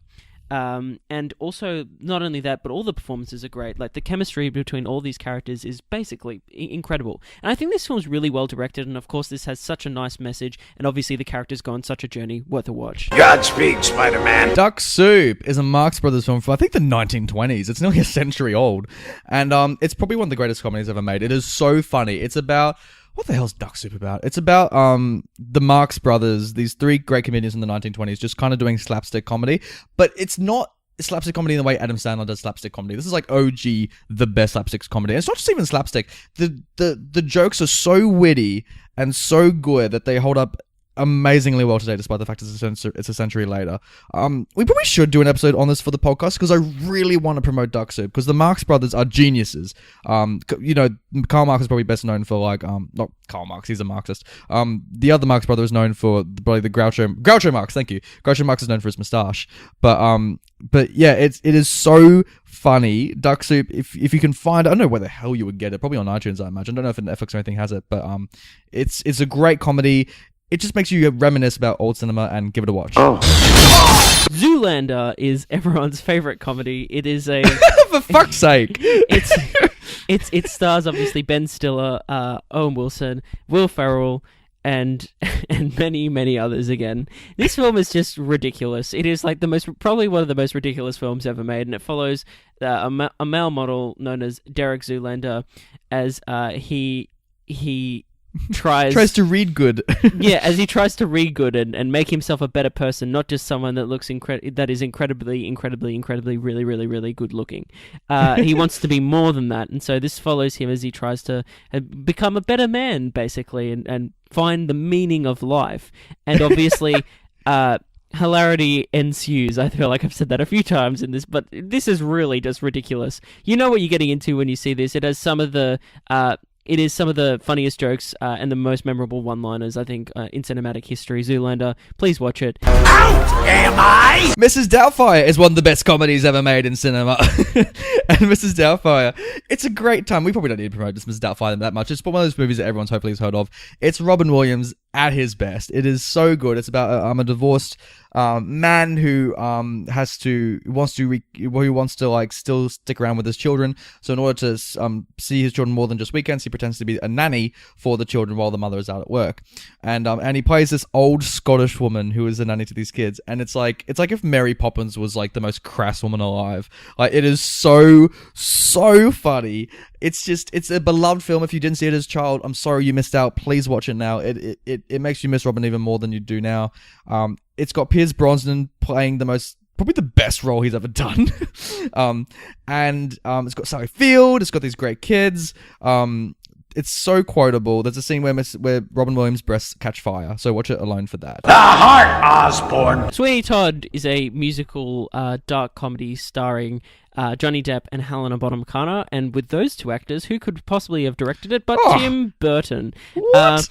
And also, not only that, but all the performances are great. Like, the chemistry between all these characters is basically incredible. And I think this film's really well directed, and of course this has such a nice message, and obviously the characters go on such a journey, worth a watch. Godspeed, Spider-Man. Duck Soup is a Marx Brothers film from, I think, the 1920s. It's nearly a century old. And it's probably one of the greatest comedies ever made. It is so funny. It's about... What the hell's Duck Soup about? It's about the Marx Brothers, these three great comedians in the 1920s, just kind of doing slapstick comedy. But it's not slapstick comedy in the way Adam Sandler does slapstick comedy. This is like OG, the best slapstick comedy. And it's not just even slapstick. The jokes are so witty and so good that they hold up amazingly well today, despite the fact it's a century later. We probably should do an episode on this for the podcast, because I really want to promote Duck Soup, because the Marx Brothers are geniuses. Karl Marx is probably best known for, like, not Karl Marx, he's a Marxist. The other Marx brother is known for probably the Groucho Marx, thank you. Groucho Marx is known for his moustache. But yeah, it is so funny. Duck Soup, if you can find, I don't know where the hell you would get it, probably on iTunes, I imagine. I don't know if Netflix or anything has it, but it's a great comedy. It just makes you reminisce about old cinema and give it a watch. Zoolander is everyone's favorite comedy. It is a for fuck's sake. It stars obviously Ben Stiller, Owen Wilson, Will Ferrell, and many others again. This film is just ridiculous. It is like probably one of the most ridiculous films ever made, and it follows a male model known as Derek Zoolander as he tries to read good. Yeah, as he tries to read good and make himself a better person, not just someone that looks that is incredibly really good looking. He wants to be more than that, and so this follows him as he tries to become a better man, basically, and find the meaning of life. And obviously hilarity ensues. I feel like I've said that a few times in this, but this is really just ridiculous. You know what you're getting into when you see this. It has some of the funniest jokes and the most memorable one-liners, I think, in cinematic history. Zoolander, please watch it. Out am I? Mrs. Doubtfire is one of the best comedies ever made in cinema. And Mrs. Doubtfire, it's a great time. We probably don't need to promote Mrs. Doubtfire that much. It's one of those movies that everyone's hopefully has heard of. It's Robin Williams at his best. It is so good. It's about a divorced man who wants to like still stick around with his children. So in order to see his children more than just weekends, he pretends to be a nanny for the children while the mother is out at work. And he plays this old Scottish woman who is a nanny to these kids. And it's like if Mary Poppins was like the most crass woman alive. Like, it is so funny. It's a beloved film. If you didn't see it as a child, I'm sorry you missed out. Please watch it now. It makes you miss Robin even more than you do now. It's got Pierce Brosnan playing probably the best role he's ever done. And it's got Sally Field. It's got these great kids. It's so quotable. There's a scene where Robin Williams' breasts catch fire. So watch it alone for that. The Heart, Osborne. Sweeney Todd is a musical dark comedy starring Johnny Depp and Helena Bonham Carter, and with those two actors, who could possibly have directed it but Tim Burton? What?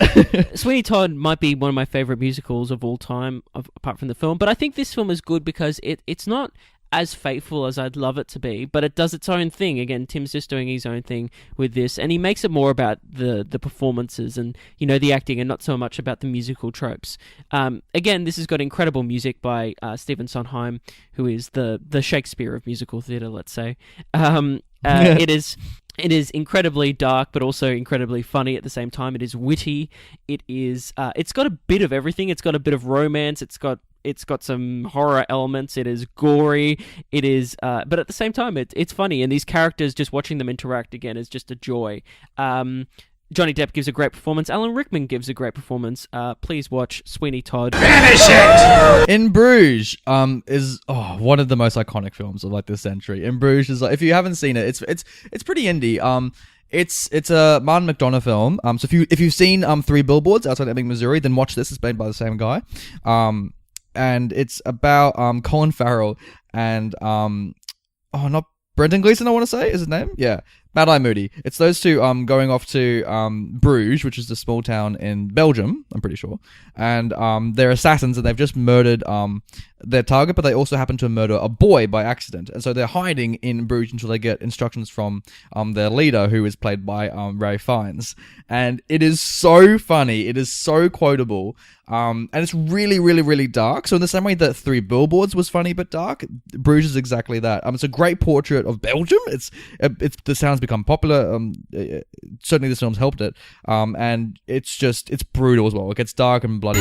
Sweeney Todd might be one of my favorite musicals of all time, apart from the film, but I think this film is good because it's not as faithful as I'd love it to be, but it does its own thing. Again, Tim's just doing his own thing with this, and he makes it more about the performances and, you know, the acting, and not so much about the musical tropes. Again, this has got incredible music by Stephen Sondheim, who is the Shakespeare of musical theatre, let's say. It is incredibly dark, but also incredibly funny at the same time. It is witty. It's got a bit of everything. It's got a bit of romance. It's got some horror elements. It is gory. It is, but at the same time, it's funny. And these characters, just watching them interact again, is just a joy. Johnny Depp gives a great performance. Alan Rickman gives a great performance. Please watch Sweeney Todd. Finish it! In Bruges is one of the most iconic films of like this century. In Bruges is like, if you haven't seen it, it's pretty indie. It's a Martin McDonagh film. So if you've seen Three Billboards Outside Ebbing, Missouri, then watch this. It's made by the same guy. And it's about Colin Farrell and not Brendan Gleeson, I want to say is his name. Yeah. Mad Eye Moody. It's those two going off to Bruges, which is the small town in Belgium, I'm pretty sure. And they're assassins and they've just murdered their target, but they also happen to murder a boy by accident. And so they're hiding in Bruges until they get instructions from their leader, who is played by Ray Fiennes. And it is so funny. It is so quotable. And it's really, really, really dark. So in the same way that Three Billboards was funny but dark, Bruges is exactly that. It's a great portrait of Belgium. The sound's become popular. Certainly this film's helped it. And it's brutal as well. It gets dark and bloody.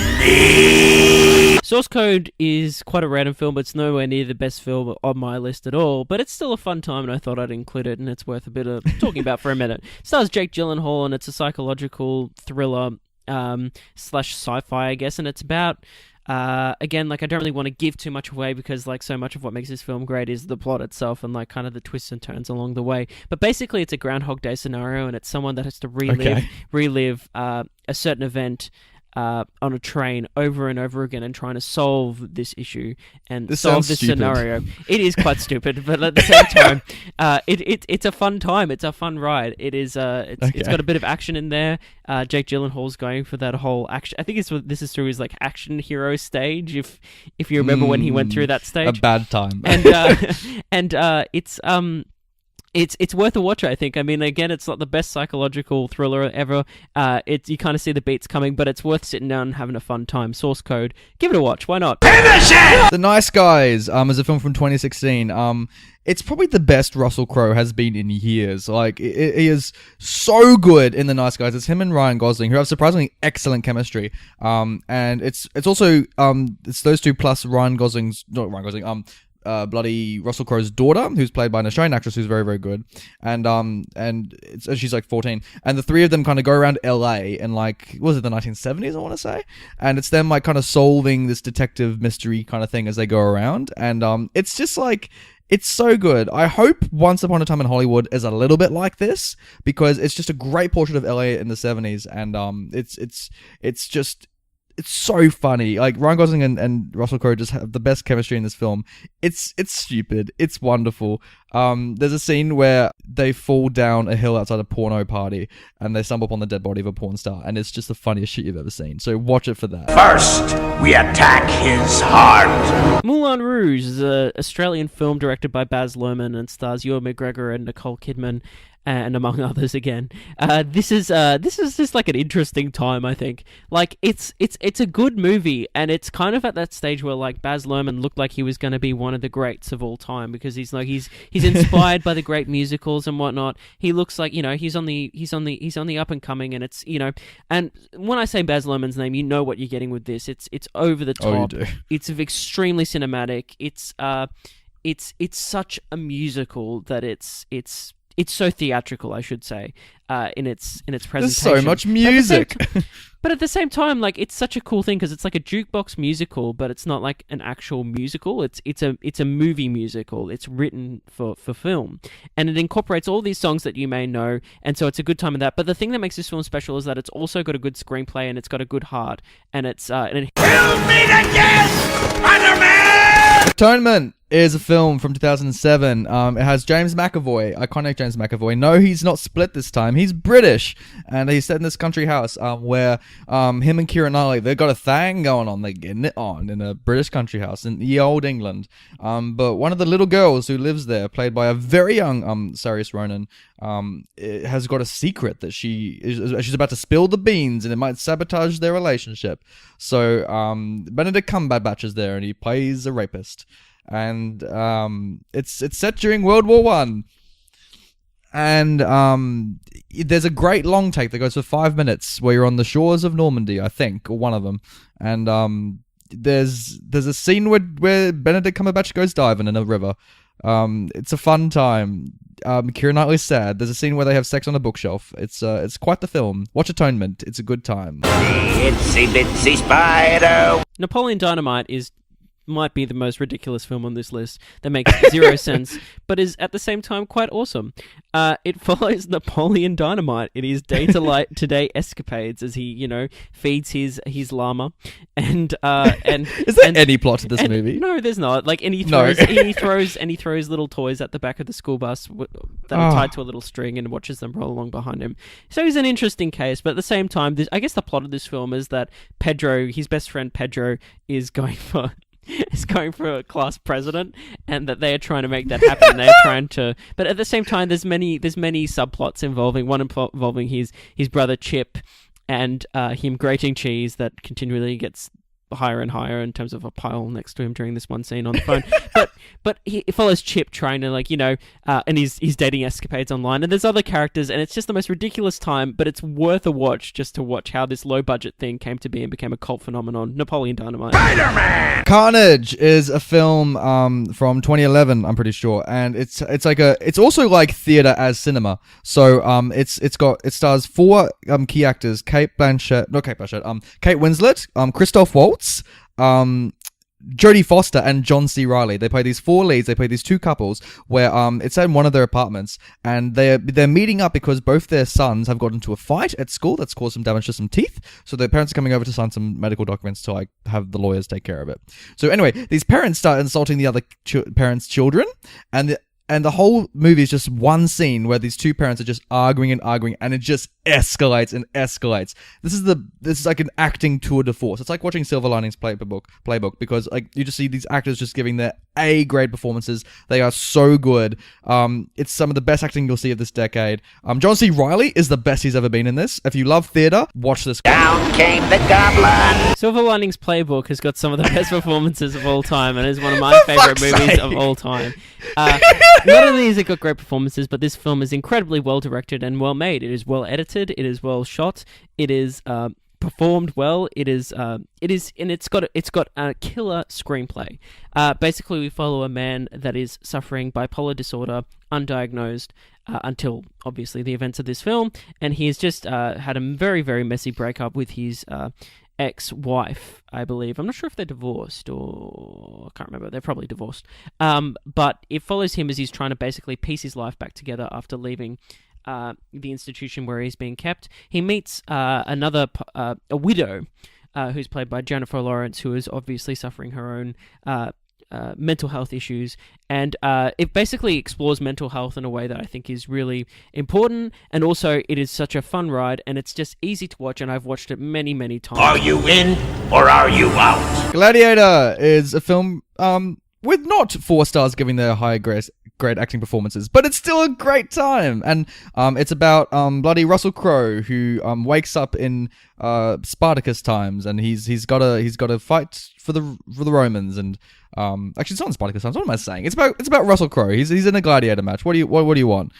Source Code is quite a random film, but it's nowhere near the best film on my list at all. But it's still a fun time, and I thought I'd include it, and it's worth a bit of talking about for a minute. It stars Jake Gyllenhaal, and it's a psychological thriller slash sci-fi, I guess, and it's about again, like, I don't really want to give too much away because, like, so much of what makes this film great is the plot itself and, like, kind of the twists and turns along the way. But basically, it's a Groundhog Day scenario, and it's someone that has to relive a certain event on a train over and over again and trying to solve this issue and solve this scenario. It is quite stupid, but at the same time, it's a fun time. It's a fun ride. It is. It's got a bit of action in there. Jake Gyllenhaal's going for that whole action. I think this is through his like action hero stage. If you remember when he went through that stage, a bad time. And It's worth a watch, I think. I mean, again, it's not the best psychological thriller ever. You kind of see the beats coming, but it's worth sitting down and having a fun time. Source Code. Give it a watch. Why not? The Nice Guys is a film from 2016. It's probably the best Russell Crowe has been in years. Like, he is so good in The Nice Guys. It's him and Ryan Gosling, who have surprisingly excellent chemistry. And it's also it's those two plus bloody Russell Crowe's daughter, who's played by an Australian actress who's very, very good, and she's like 14, and the three of them kind of go around LA in like, what was it, the 1970s, I want to say, and it's them like kind of solving this detective mystery kind of thing as they go around, and it's just like, it's so good. I hope Once Upon a Time in Hollywood is a little bit like this, because it's just a great portrait of LA in the 70s, and it's so funny. Like, Ryan Gosling and Russell Crowe just have the best chemistry in this film. It's stupid. It's wonderful. There's a scene where they fall down a hill outside a porno party and they stumble upon the dead body of a porn star, and it's just the funniest shit you've ever seen. So watch it for that. First, we attack his heart. Moulin Rouge is an Australian film directed by Baz Luhrmann and stars Ewan McGregor and Nicole Kidman, and among others again. This is just like an interesting time, I think. Like, it's a good movie, and it's kind of at that stage where like Baz Luhrmann looked like he was going to be one of the greats of all time, because he's inspired by the great musicals and whatnot. He looks like, he's on the up and coming, and it's, and when I say Baz Luhrmann's name, you know what you're getting with this. It's over the top. Oh, you do. It's extremely cinematic. It's such a musical that it's so theatrical, I should say, in its presentation. There's so much music. But at the same time, like, it's such a cool thing because it's like a jukebox musical, but it's not like an actual musical. It's a movie musical. It's written for film, and it incorporates all these songs that you may know, and so it's a good time in that. But the thing that makes this film special is that it's also got a good screenplay and it's got a good heart, and it's Kill me again, Spider-Man! Atonement is a film from 2007. It has James McAvoy, iconic James McAvoy. No, he's not split this time. He's British, and he's set in this country house where him and Keira Knightley, they've got a thang going on. They're getting it on in a British country house in the old England. But one of the little girls who lives there, played by a very young Saoirse Ronan, has got a secret that she's about to spill the beans, and it might sabotage their relationship. So Benedict Cumberbatch is there, and he plays a rapist. And it's set during World War One, and there's a great long take that goes for 5 minutes where you're on the shores of Normandy, I think, or one of them, and there's a scene where Benedict Cumberbatch goes diving in a river. It's a fun time. Keira Knightley's sad. There's a scene where they have sex on a bookshelf. It's quite the film. Watch Atonement. It's a good time. Itsy bitsy spider. Napoleon Dynamite is might be the most ridiculous film on this list that makes zero sense, but is at the same time quite awesome. It follows Napoleon Dynamite in his day-to-day escapades as he, feeds his llama, and is there any plot to this movie? No, there's not. Like, and he throws little toys at the back of the school bus that are tied to a little string and watches them roll along behind him. So he's an interesting case, but at the same time, I guess the plot of this film is that Pedro, his best friend Pedro, is going for a class president, and that they are trying to make that happen. They're trying to, but at the same time, there's many subplots involving his brother Chip, and him grating cheese that continually gets higher and higher in terms of a pile next to him during this one scene on the phone. but it follows Chip trying to and his dating escapades online, and there's other characters, and it's just the most ridiculous time, but it's worth a watch just to watch how this low budget thing came to be and became a cult phenomenon. Napoleon Dynamite. Spider-Man! Carnage is a film from 2011, I'm pretty sure, and it's also like theater as cinema. So it stars 4 key actors: Kate Winslet, Christoph Waltz, Jodie Foster, and John C. Reilly. They play these 4 leads. They play these 2 couples where it's in one of their apartments, and they're meeting up because both their sons have got into a fight at school that's caused some damage to some teeth. So their parents are coming over to sign some medical documents to have the lawyers take care of it. So anyway, these parents start insulting the other parents' children, and the whole movie is just one scene where these 2 parents are just arguing, and it just escalates and escalates. This is like an acting tour de force. It's like watching Silver Linings Playbook, because you just see these actors just giving their A-grade performances. They are so good. It's some of the best acting you'll see of this decade. John C. Reilly is the best he's ever been in this. If you love theater, watch this. Down came the goblin! Silver Linings Playbook has got some of the best performances of all time, and is one of my favorite movies of all time. Not only has it got great performances, but this film is incredibly well directed and well made. It is well edited. It is well shot. It is performed well. It's got a killer screenplay. Basically, we follow a man that is suffering bipolar disorder, undiagnosed, until obviously the events of this film, and he has just had a very, very messy breakup with his ex-wife, I believe. I'm not sure if they're divorced, or I can't remember. They're probably divorced. But it follows him as he's trying to basically piece his life back together after leaving the institution where he's being kept. He meets a widow who's played by Jennifer Lawrence, who is obviously suffering her own mental health issues, and it basically explores mental health in a way that I think is really important, and also it is such a fun ride, and it's just easy to watch, and I've watched it many, many times. Are you in or are you out? Gladiator is a film with not 4 stars giving their high grade acting performances, but it's still a great time, and it's about bloody Russell Crowe, who wakes up in Spartacus times, and he's got to fight for the Romans, and actually it's not in Spartacus times. What am I saying? It's about Russell Crowe. He's in a gladiator match. What do you want?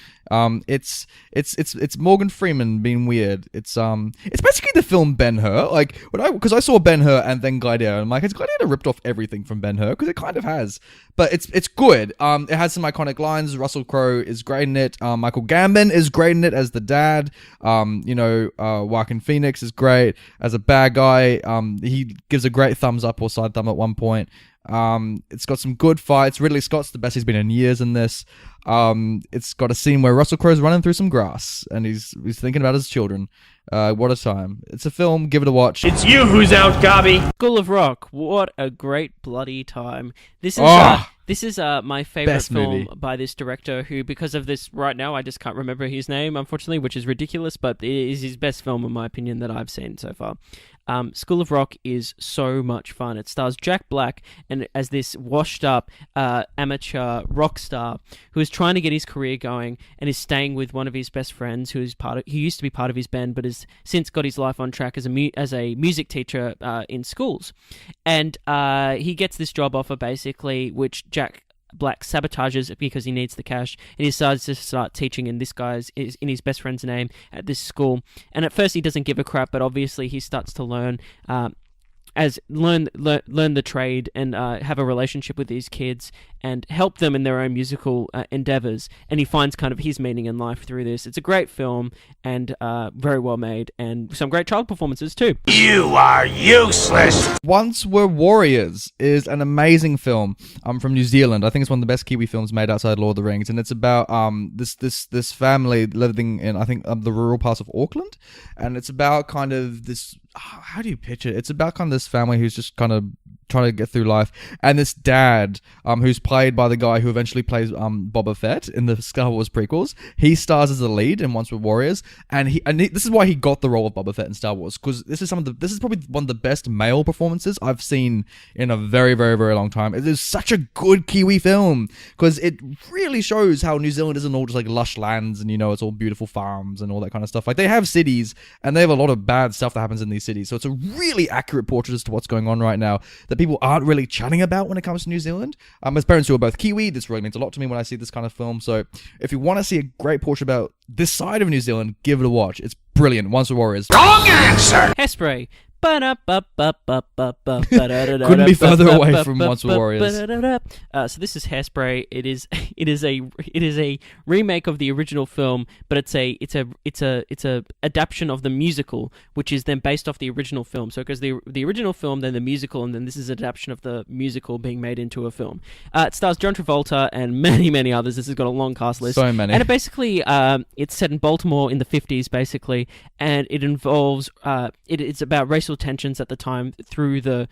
It's Morgan Freeman being weird. It's basically the film Ben-Hur. Because I saw Ben-Hur and then Gladiator, I'm like, has Gladiator ripped off everything from Ben-Hur? Because it kind of has, but it's good. It has some iconic lines. Russell Crowe is great in it. Michael Gambon is great in it as the dad. Joaquin Phoenix is great as a bad guy. He gives a great thumbs up or side thumb at one point. It's got some good fights. Ridley Scott's the best he's been in years in this. It's got a scene where Russell Crowe's running through some grass and he's thinking about his children. What a time. It's a film. Give it a watch. It's you who's out, Gobby! School of Rock. What a great bloody time. This is my favorite Best film movie. by this director, who, because of this right now, I just can't remember his name, unfortunately, which is ridiculous, but it is his best film, in my opinion, that I've seen so far. School of Rock is so much fun. It stars Jack Black and as this washed-up amateur rock star who is trying to get his career going and is staying with one of his best friends who used to be part of his band, but has since got his life on track as a music teacher in schools. And he gets this job offer, basically, which Jack Black sabotages because he needs the cash, and he decides to start teaching in his best friend's name at this school. And at first he doesn't give a crap, but obviously he starts to learn learn the trade and have a relationship with these kids and help them in their own musical endeavors. And he finds kind of his meaning in life through this. It's a great film and very well made, and some great child performances too. You are useless! Once Were Warriors is an amazing film from New Zealand. I think it's one of the best Kiwi films made outside Lord of the Rings, and it's about this family living in, I think, the rural parts of Auckland, and it's about kind of this, how do you picture it? It's about kind of this family who's just kind of trying to get through life, and this dad who's played by the guy who eventually plays Boba Fett in the Star Wars prequels. He stars as the lead in Once Were Warriors, and this is why he got the role of Boba Fett in Star Wars, because this is probably one of the best male performances I've seen in a very, very, very long time. It is such a good Kiwi film because it really shows how New Zealand isn't all just like lush lands and it's all beautiful farms and all that kind of stuff. Like, they have cities and they have a lot of bad stuff that happens in these cities, so it's a really accurate portrait as to what's going on right now that people aren't really chatting about when it comes to New Zealand. As parents who are both Kiwi, this really means a lot to me when I see this kind of film. So if you want to see a great portrait about this side of New Zealand, give it a watch. It's brilliant. Once Were Warriors. Wrong answer! Hairspray. Couldn't be further away from Once Were Warriors. So this is Hairspray. It is a remake of the original film, but it's a adaptation of the musical, which is then based off the original film. So it goes the original film, then the musical, and then this is an adaptation of the musical being made into a film. It stars John Travolta and many, many others. This has got a long cast list. So many. And it basically it's set in Baltimore in the 50s, basically, and it involves it's about racial tensions at the time through the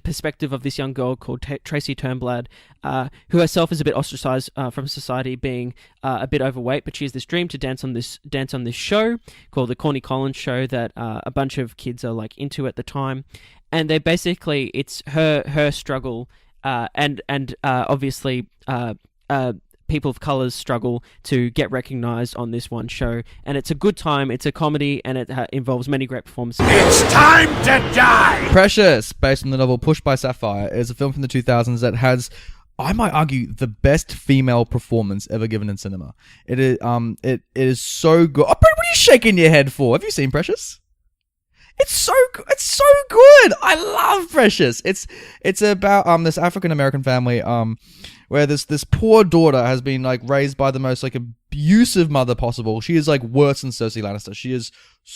perspective of this young girl called Tracy Turnblad, who herself is a bit ostracized from society, being a bit overweight, but she has this dream to dance on this show called the Corny Collins Show that a bunch of kids are like into at the time, and they basically, it's her struggle and obviously people of color's struggle to get recognized on this one show. And it's a good time. It's a comedy, and it involves many great performances. It's time to die! Precious, based on the novel Pushed by Sapphire, is a film from the 2000s that has, I might argue, the best female performance ever given in cinema. It is so good. Oh, Brent, what are you shaking your head for? Have you seen Precious? It's so good. It's so good. I love Precious. It's about this African American family where this poor daughter has been like raised by the most like abusive mother possible. She is like worse than Cersei Lannister. She is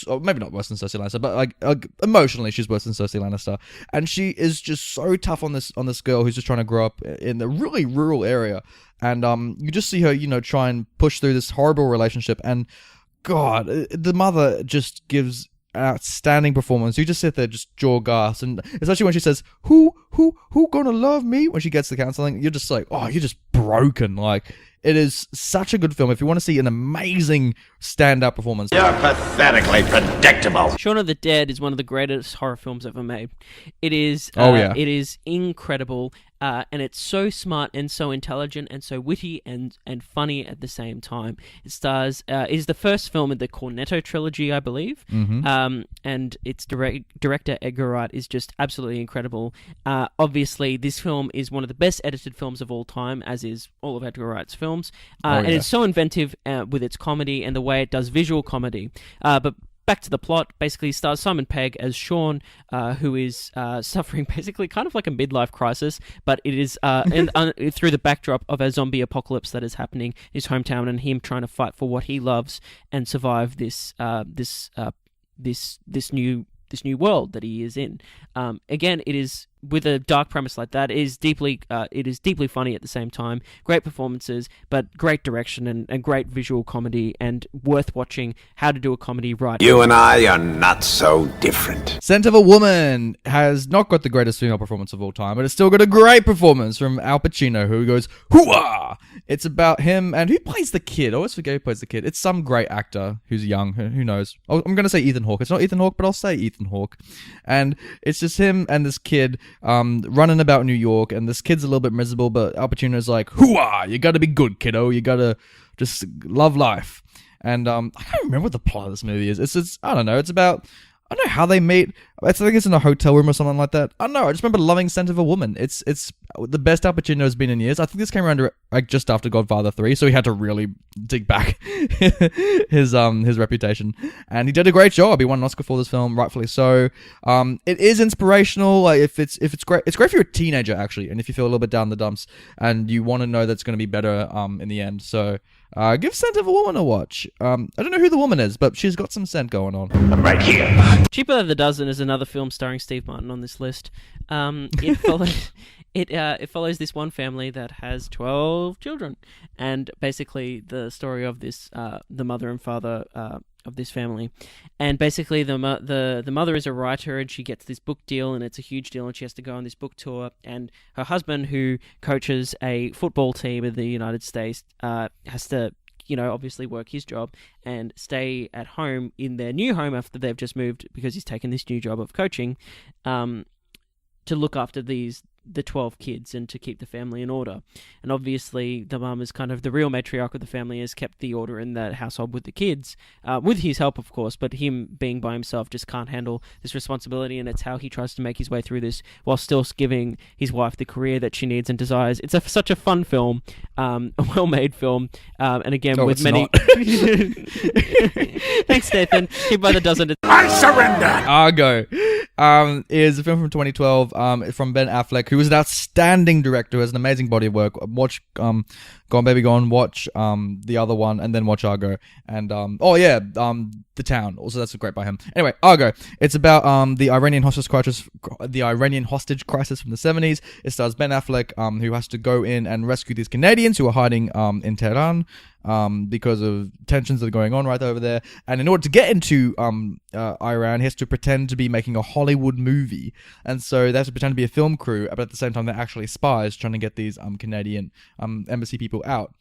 maybe not worse than Cersei Lannister, but like emotionally she's worse than Cersei Lannister. And she is just so tough on this girl who's just trying to grow up in a really rural area. And you just see her, try and push through this horrible relationship. And God, the mother just gives outstanding performance. You just sit there, just jaw gas, and especially when she says, "Who gonna love me?" When she gets the counseling, you're just like, oh, you're just broken. Like, it is such a good film. If you want to see an amazing stand-up performance, You're pathetically predictable. Shaun of the Dead is one of the greatest horror films ever made. It is. It is incredible. And it's so smart and so intelligent and so witty and funny at the same time. It stars is the first film in the Cornetto trilogy, I believe. Mm-hmm. And its director Edgar Wright is just absolutely incredible. Obviously, this film is one of the best edited films of all time, as is all of Edgar Wright's films. And it's so inventive with its comedy and the way it does visual comedy. But back to the plot, basically stars Simon Pegg as Sean, who is suffering basically kind of like a midlife crisis, but it is through the backdrop of a zombie apocalypse that is happening in his hometown, and him trying to fight for what he loves and survive this new world that he is in. Again, it is with a dark premise like that. It is deeply funny at the same time. Great performances, but great direction and great visual comedy, and worth watching how to do a comedy right. You and I are not so different. Scent of a Woman has not got the greatest female performance of all time, but it's still got a great performance from Al Pacino, who goes, hoo-ah! It's about him, and who plays the kid? I always forget who plays the kid. It's some great actor who's young, who knows. I'm going to say Ethan Hawke. It's not Ethan Hawke, but I'll say Ethan Hawke. And it's just him and this kid running about New York, and this kid's a little bit miserable, but Al Pacino's like, hoo-ah! You gotta be good, kiddo. You gotta just love life. And I can't remember what the plot of this movie is. It's I don't know. It's about, I don't know how they meet. I think it's in a hotel room or something like that. I don't know. I just remember loving Scent of a Woman. It's the best Al Pacino has been in years. I think this came around like just after Godfather 3, so he had to really dig back his reputation, and he did a great job. He won an Oscar for this film, rightfully so. It is inspirational. Like if it's great, it's great if you're a teenager actually, and if you feel a little bit down in the dumps and you want to know that's going to be better in the end. So give Scent of a Woman a watch. I don't know who the woman is, but she's got some scent going on. I'm right here. Cheaper Than a Dozen is another film starring Steve Martin on this list. It follows this one family that has 12 children, and basically the story of this the mother and father of this family, and basically the mother is a writer, and she gets this book deal, and it's a huge deal, and she has to go on this book tour, and her husband, who coaches a football team in the United States, has to obviously work his job and stay at home in their new home after they've just moved because he's taken this new job of coaching, to look after the 12 kids and to keep the family in order. And obviously the mum is kind of the real matriarch of the family, has kept the order in that household with the kids, with his help of course, but him being by himself just can't handle this responsibility, and it's how he tries to make his way through this while still giving his wife the career that she needs and desires. It's such a fun film, a well-made film, and again with many... Thanks, Nathan. Keep by the dozen. I surrender. Argo is a film from 2012 from Ben Affleck, who is an outstanding director, who has an amazing body of work. Watch Gone Baby Gone, watch the other one, and then watch Argo. And The Town. Also, that's great by him. Anyway, Argo. It's about the Iranian hostage crisis from the 70s. It stars Ben Affleck, who has to go in and rescue these Canadians who are hiding in Tehran because of tensions that are going on right over there. And in order to get into Iran, he has to pretend to be making a Hollywood movie. And so they have to pretend to be a film crew, but at the same time they're actually spies trying to get these Canadian embassy people out.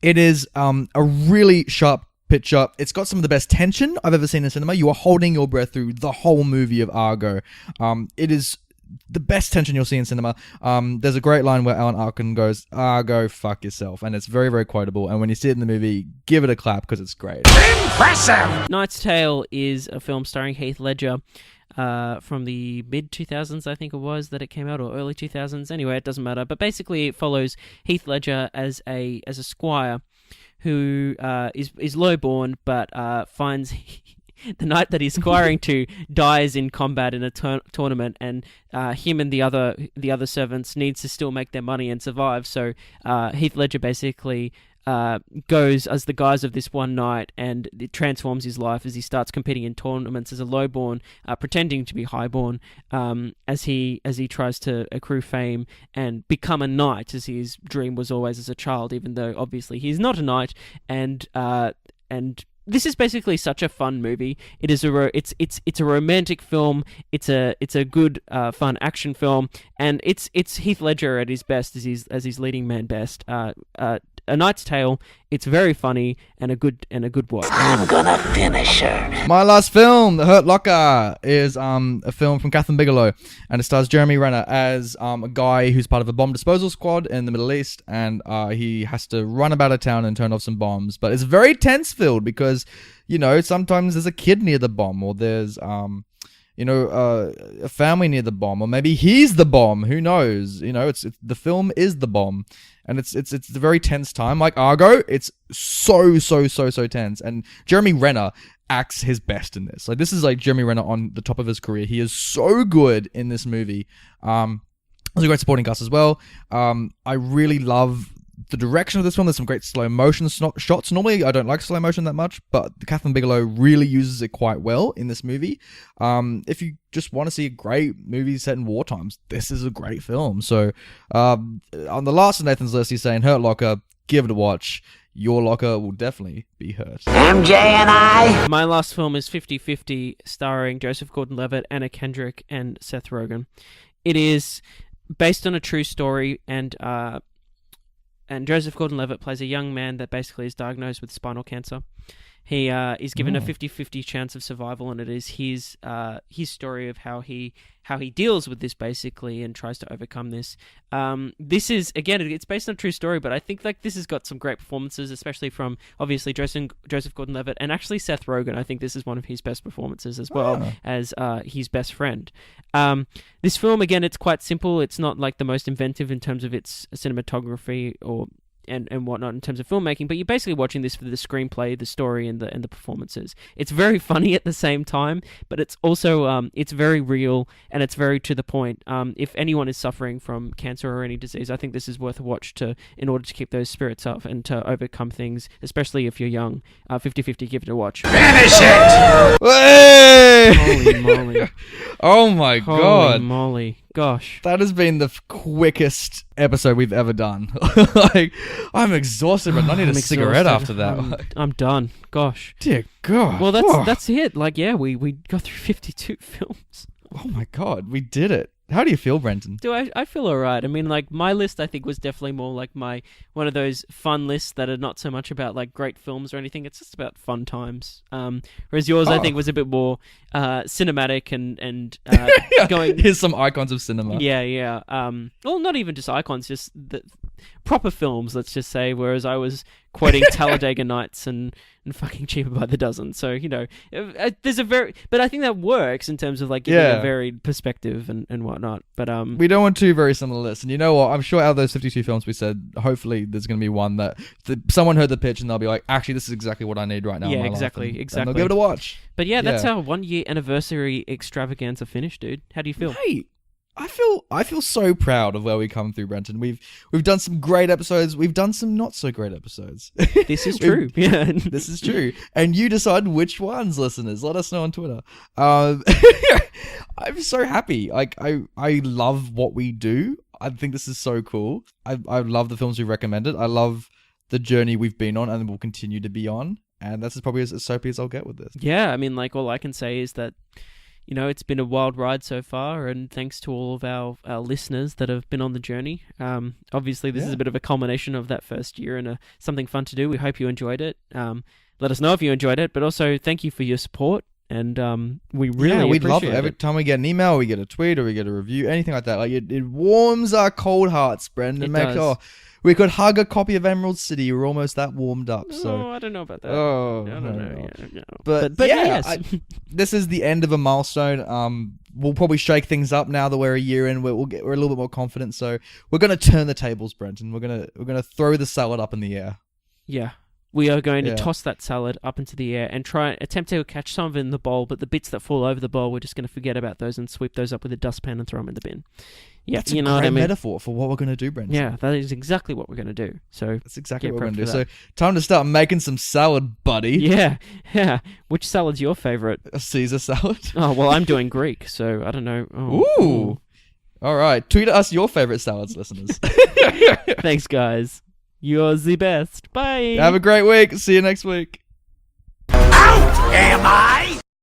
It is a really sharp picture. It's got some of the best tension I've ever seen in cinema. You are holding your breath through the whole movie of Argo. It is the best tension you'll see in cinema. There's a great line where Alan Arkin goes, "Go fuck yourself," and it's very, very quotable. And when you see it in the movie, give it a clap because it's great. Impressive. Knight's Tale is a film starring Heath Ledger from the mid-2000s, I think it was, that it came out, or early 2000s. Anyway, it doesn't matter. But basically, it follows Heath Ledger as a squire who is low-born, but finds... the knight that he's squiring to dies in combat in a tournament, and him and the other servants needs to still make their money and survive. So Heath Ledger basically goes as the guise of this one knight, and it transforms his life as he starts competing in tournaments as a lowborn, pretending to be highborn, as he tries to accrue fame and become a knight, as his dream was always as a child, even though obviously he's not a knight. And this is basically such a fun movie. It is it's a romantic film. It's a good fun action film, and it's Heath Ledger at his best as his leading man best. A Knight's Tale. It's very funny and a good watch. I'm gonna finish her. My last film, The Hurt Locker, is a film from Catherine Bigelow, and it stars Jeremy Renner as a guy who's part of a bomb disposal squad in the Middle East, and he has to run about a town and turn off some bombs. But it's very tense-filled because, sometimes there's a kid near the bomb, or there's a family near the bomb, or maybe he's the bomb. Who knows? It's the film is the bomb, and it's a very tense time. Like Argo, it's so tense, and Jeremy Renner acts his best in this. Like, this is like Jeremy Renner on the top of his career. He is so good in this movie. There's a great supporting cast as well. I really love the direction of this film. There's some great slow motion shots. Normally, I don't like slow motion that much, but Catherine Bigelow really uses it quite well in this movie. If you just want to see a great movie set in war times, this is a great film. So, on the last of Nathan's list, he's saying Hurt Locker, give it a watch. Your locker will definitely be hurt. MJ and I. My last film is 50-50, starring Joseph Gordon-Levitt, Anna Kendrick, and Seth Rogen. It is based on a true story, and Joseph Gordon-Levitt plays a young man that basically is diagnosed with spinal cancer. He is given a 50-50 chance of survival, and it is his story of how he deals with this basically and tries to overcome this. This is, again, it's based on a true story, but I think like this has got some great performances, especially from obviously Joseph Gordon-Levitt and actually Seth Rogen. I think this is one of his best performances as well as his best friend. This film, again, it's quite simple. It's not like the most inventive in terms of its cinematography or and whatnot in terms of filmmaking, but you're basically watching this for the screenplay, the story, and the performances. It's very funny at the same time, but it's also it's very real and it's very to the point. If anyone is suffering from cancer or any disease, I think this is worth a watch in order to keep those spirits up and to overcome things, especially if you're young. 50-50, give it a watch. Finish it! Hey! Holy moly! Oh my god! Holy moly! Gosh, that has been the quickest episode we've ever done. Like, I'm exhausted, but I need a cigarette after that. I'm done. Gosh, dear God. Well, that's it. Like, yeah, we got through 52 films. Oh my god, we did it. How do you feel, Brenton? I feel alright. I mean, like, my list, I think, was definitely more like one of those fun lists that are not so much about, like, great films or anything. It's just about fun times. Whereas yours, I think, was a bit more cinematic and going... Here's some icons of cinema. Yeah. Well, not even just icons, just the proper films, let's just say, whereas I was quoting Talladega Nights and fucking Cheaper by the Dozen. So, you know, there's but I think that works in terms of like giving a varied perspective and whatnot. But we don't want two very similar lists. And you know what? I'm sure out of those 52 films we said, hopefully there's going to be one that someone heard the pitch and they'll be like, actually, this is exactly what I need right now. Yeah, in my exactly. life. And they'll give it a watch. But yeah, that's our 1 year anniversary extravaganza finished, dude. How do you feel? Hey, I feel so proud of where we come through, Brenton. We've done some great episodes. We've done some not so great episodes. This is true. Yeah, this is true. And you decide which ones, listeners. Let us know on Twitter. I'm so happy. Like I love what we do. I think this is so cool. I love the films we recommended. I love the journey we've been on and will continue to be on. And that's probably as soapy as I'll get with this. Yeah, I mean, like, all I can say is that, you know, it's been a wild ride so far, and thanks to all of our listeners that have been on the journey. Obviously, this is a bit of a culmination of that first year and something fun to do. We hope you enjoyed it. Let us know if you enjoyed it, but also thank you for your support, and we really we'd love appreciate it. Every time we get an email, we get a tweet, or we get a review, anything like that. Like it warms our cold hearts, Brendan. We could hug a copy of Emerald City. We're almost that warmed up. So I don't know about that. Oh, I don't know. Yeah. But yes. This is the end of a milestone. We'll probably shake things up now that we're a year in. We're a little bit more confident. So we're gonna turn the tables, Brenton. We're gonna throw the salad up in the air. Yeah. We are going to toss that salad up into the air and attempt to catch some of it in the bowl, but the bits that fall over the bowl, we're just going to forget about those and sweep those up with a dustpan and throw them in the bin. Yeah, that's a great metaphor for what we're going to do, Brendan. Yeah, that is exactly what we're going to do. So that's exactly what we're going to do. So time to start making some salad, buddy. Yeah. Which salad's your favorite? A Caesar salad. Oh, well, I'm doing Greek, so I don't know. Ooh. All right. Tweet us your favorite salads, listeners. Thanks, guys. You're the best. Bye. Have a great week. See you next week. Out am I?